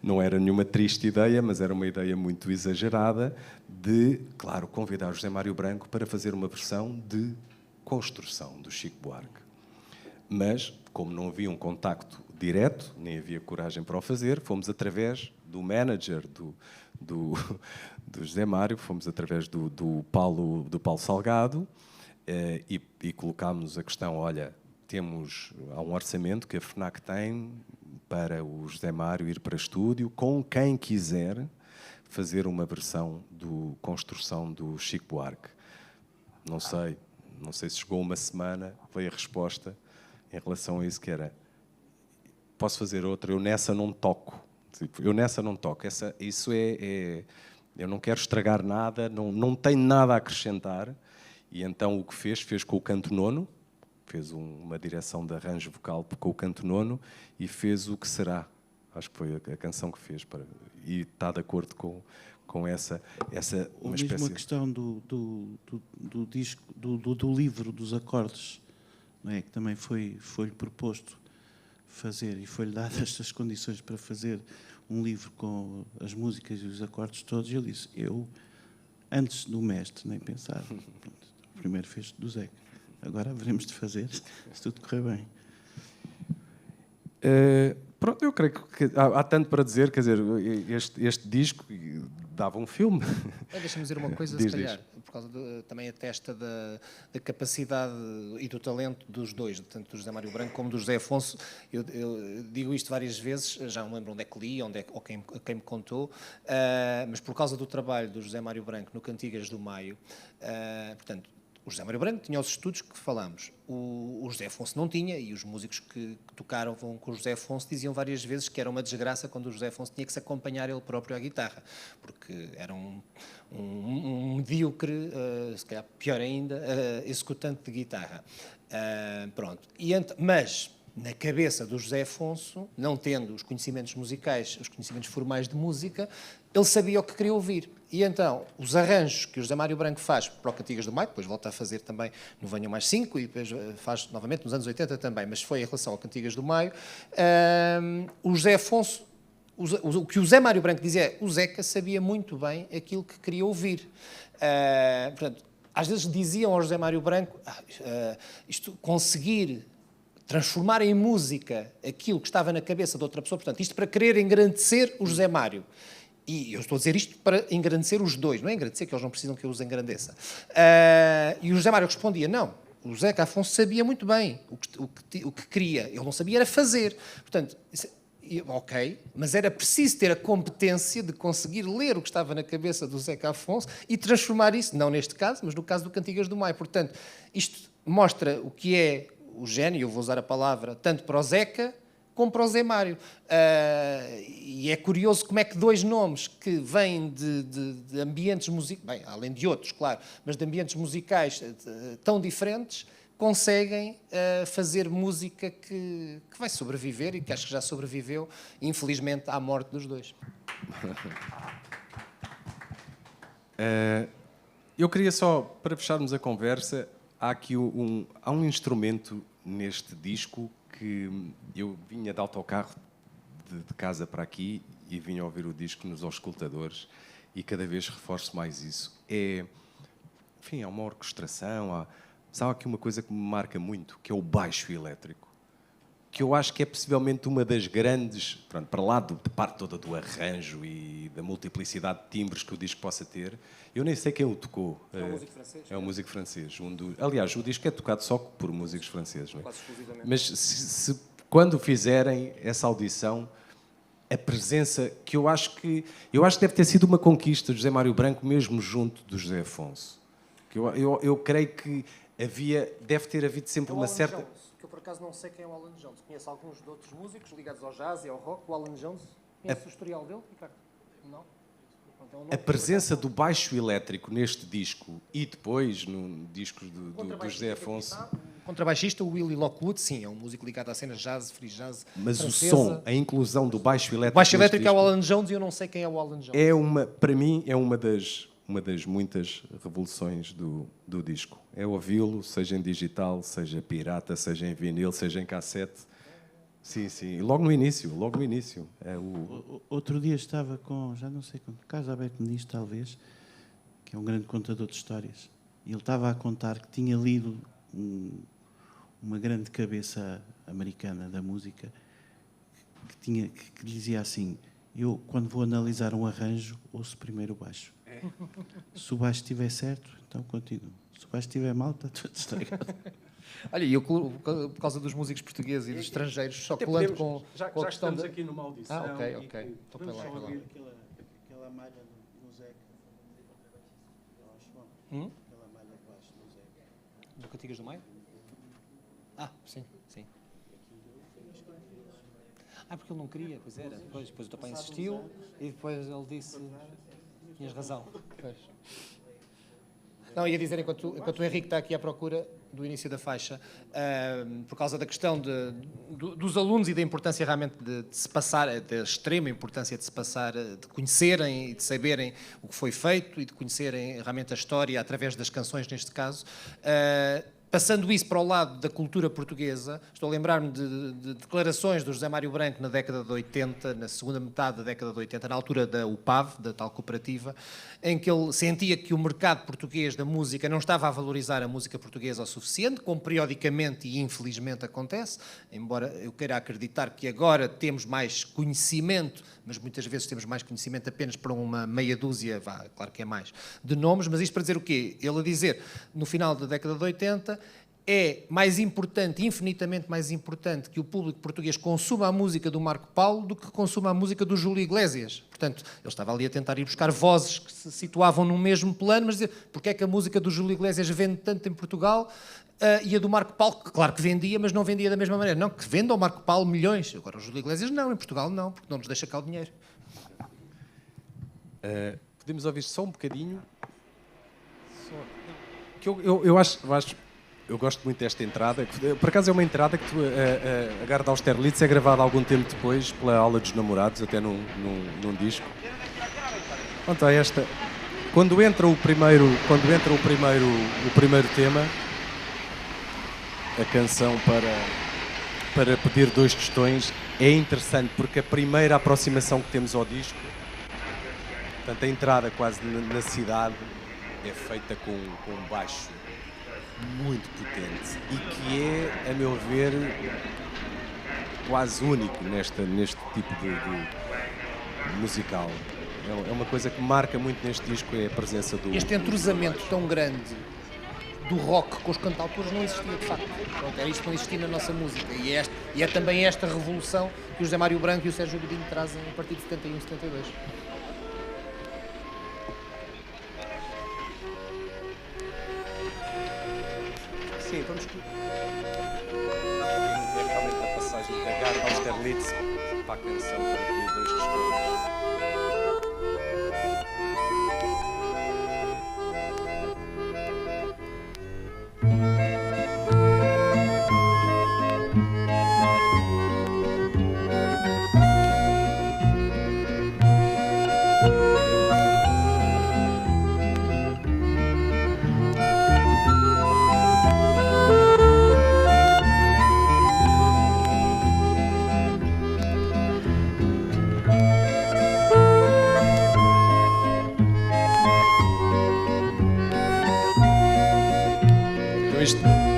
não era nenhuma triste ideia, mas era uma ideia muito exagerada de, claro, convidar José Mário Branco para fazer uma versão de construção do Chico Buarque. Mas, como não havia um contacto direto, nem havia coragem para o fazer, fomos através do manager do José Mário, fomos através do Paulo Salgado e colocámos a questão, olha, há um orçamento que a FNAC tem para o José Mário ir para estúdio, com quem quiser fazer uma versão do construção do Chico Buarque. Não sei, não sei se chegou uma semana, veio a resposta em relação a isso, que era: posso fazer outra, eu nessa não toco. Tipo, eu nessa não toco. Isso eu não quero estragar nada, não tenho nada a acrescentar. E então o que fez com o canto nono, fez uma direção de arranjo vocal com o canto nono e fez O Que Será. Acho que foi a canção que fez. E está de acordo com essa Ou uma mesmo espécie... a questão do disco, do livro dos acordes, não é? Que também foi-lhe proposto fazer e foi-lhe dado estas condições para fazer um livro com as músicas e os acordes todos. E ele disse: eu, antes do mestre, nem pensar. Pronto, primeiro fez do Zeca. Agora haveremos de fazer, se tudo correr bem. Pronto, eu creio que há tanto para dizer, quer dizer, este disco dava um filme. Deixa-me dizer uma coisa, Diz, se calhar, por causa também atesta da capacidade e do talento dos dois, tanto do José Mário Branco como do José Afonso. Eu digo isto várias vezes, já não lembro onde é que li, ou quem me contou, mas por causa do trabalho do José Mário Branco no Cantigas do Maio, portanto, o José Mário Branco tinha os estudos que falamos, o José Afonso não tinha, e os músicos que tocaram com o José Afonso diziam várias vezes que era uma desgraça quando o José Afonso tinha que se acompanhar ele próprio à guitarra, porque era um medíocre, se calhar pior ainda, executante de guitarra. Pronto. Mas na cabeça do José Afonso, não tendo os conhecimentos musicais, os conhecimentos formais de música, ele sabia o que queria ouvir. E então, os arranjos que o José Mário Branco faz para o Cantigas do Maio, depois volta a fazer também no Venham Mais 5 e depois faz novamente nos anos 80 também, mas foi em relação ao Cantigas do Maio, o José Afonso, o que o José Mário Branco dizia é: o Zeca sabia muito bem aquilo que queria ouvir. Portanto, às vezes diziam ao José Mário Branco, isto conseguir transformar em música aquilo que estava na cabeça de outra pessoa, portanto, isto para querer engrandecer o José Mário. E eu estou a dizer isto para engrandecer os dois, não é engrandecer, que eles não precisam que eu os engrandeça. E o José Mário respondia: não, o Zeca Afonso sabia muito bem o que queria, ele não sabia era fazer. Portanto, ok, mas era preciso ter a competência de conseguir ler o que estava na cabeça do Zeca Afonso e transformar isso, não neste caso, mas no caso do Cantigas do Maio. Portanto, isto mostra o que é o gênio, eu vou usar a palavra tanto para o Zeca como para o Zé Mário. E é curioso como é que dois nomes que vêm de ambientes musicais, bem, além de outros, claro, mas de ambientes musicais tão diferentes, conseguem fazer música que vai sobreviver e que acho que já sobreviveu, infelizmente, à morte dos dois. Eu queria só, para fecharmos a conversa, há aqui há um instrumento neste disco que eu vinha de autocarro de casa para aqui e vinha ouvir o disco nos auscultadores e cada vez reforço mais isso. Enfim, há uma orquestração, há aqui uma coisa que me marca muito, que é o baixo elétrico, que eu acho que é possivelmente uma das grandes, pronto, para lá de parte toda do arranjo e da multiplicidade de timbres que o disco possa ter. Eu nem sei quem o tocou. É um músico francês. É um músico francês. Aliás, o disco é tocado só por músicos franceses, não é? Quase exclusivamente. Mas quando fizerem essa audição, a presença que eu acho que deve ter sido uma conquista de José Mário Branco, mesmo junto do José Afonso. Que eu creio que deve ter havido sempre uma certa... Jones, que eu por acaso não sei quem é o Alan Jones. Conheço alguns de outros músicos ligados ao jazz e ao rock. O Alan Jones, conhece o historial dele, Ricardo? Não? A presença do baixo elétrico neste disco e depois no disco do José Afonso... O contrabaixista, o Willie Lockwood, sim, é um músico ligado à cena jazz, free jazz Mas francesa. o som, a inclusão do baixo elétrico... O baixo elétrico é o disco, Alan Jones e eu não sei quem é o Alan Jones. para mim, é uma das muitas revoluções do disco. É ouvi-lo, seja em digital, seja pirata, seja em vinil, seja em cassete. Sim, sim. Logo no início. Outro dia estava com, já não sei, com Carlos Alberto Muniz, talvez, que é um grande contador de histórias. E ele estava a contar que tinha lido uma grande cabeça americana da música que dizia assim: eu, quando vou analisar um arranjo, ouço primeiro o baixo. Se o baixo estiver certo, então continuo. Se o baixo estiver mal, está tudo estragado. Olha, e eu, por causa dos músicos portugueses e dos estrangeiros, só colando com já a questão estamos aqui numa audição. ok. Então, vamos só ouvir aquela malha do Zeca. Aquela malha de baixo do Zeca. Do Cantigas do Maio? Sim. Porque ele não queria, pois era. Depois o teu pai insistiu e depois ele disse: tinhas razão. Pois. Não, ia dizer, enquanto o Henrique está aqui à procura do início da faixa, por causa da questão dos alunos e da importância realmente de se passar, da extrema importância de se passar, de conhecerem e de saberem o que foi feito e de conhecerem realmente a história através das canções, neste caso. Passando isso para o lado da cultura portuguesa, estou a lembrar-me de declarações do José Mário Branco na década de 80, na segunda metade da década de 80, na altura da UPAV, da tal cooperativa, em que ele sentia que o mercado português da música não estava a valorizar a música portuguesa o suficiente, como periodicamente e infelizmente acontece, embora eu queira acreditar que agora temos mais conhecimento, mas muitas vezes temos mais conhecimento apenas para uma meia dúzia, claro que é mais, de nomes, mas isto para dizer o quê? Ele a dizer, no final da década de 80, é mais importante, infinitamente mais importante, que o público português consuma a música do Marco Paulo do que consuma a música do Júlio Iglesias. Portanto, ele estava ali a tentar ir buscar vozes que se situavam no mesmo plano, mas dizer, porque é que a música do Júlio Iglesias vende tanto em Portugal e a do Marco Paulo, que claro que vendia, mas não vendia da mesma maneira. Não, que venda ao Marco Paulo milhões. Agora o Júlio Iglesias não, em Portugal não, porque não nos deixa cá o dinheiro. Podemos ouvir só um bocadinho? Que eu acho... Eu gosto muito desta entrada. Por acaso é uma entrada que a Garda Austerlitz é gravada algum tempo depois pela Aula dos Namorados, até num disco. Quanto a esta, quando entra o primeiro tema, a canção para pedir 2 tostões, é interessante porque a primeira aproximação que temos ao disco, portanto a entrada quase na cidade, é feita com um baixo muito potente e que é, a meu ver, quase único neste tipo de musical. É uma coisa que marca muito neste disco, é a presença do... Este entrosamento tão grande do rock com os cantautores não existia, de facto. Pronto, era isto que não existia na nossa música. E é também esta revolução que o José Mário Branco e o Sérgio Godinho trazem a partir de 71 e 72. Sim, vamos... É realmente a passagem da Garda Austerlitz para a canção para aqui 2 tostões.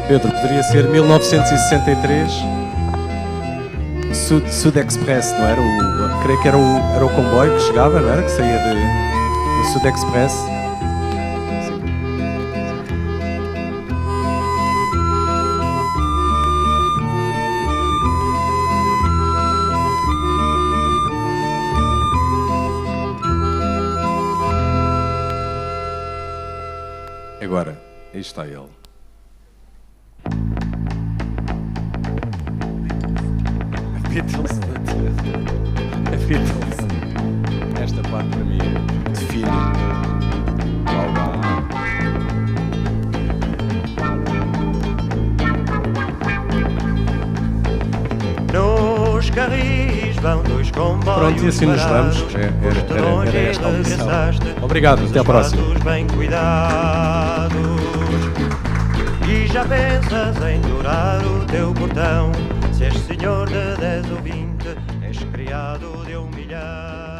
Pedro, poderia ser 1963, Sud Express, não era? Creio que era o comboio que chegava, não era? Que saía do Sud Express. Agora, aí está ele. A Beatles. Esta parte para mim define o álbum. Nos carris vão 2 comboios. Pronto, e assim nos vamos. Era esta a audição. Obrigado, até à próxima. Bem cuidados. E já pensas em dourar o teu portão. Se és senhor de 10 ou 20, és criado de 1 milhão.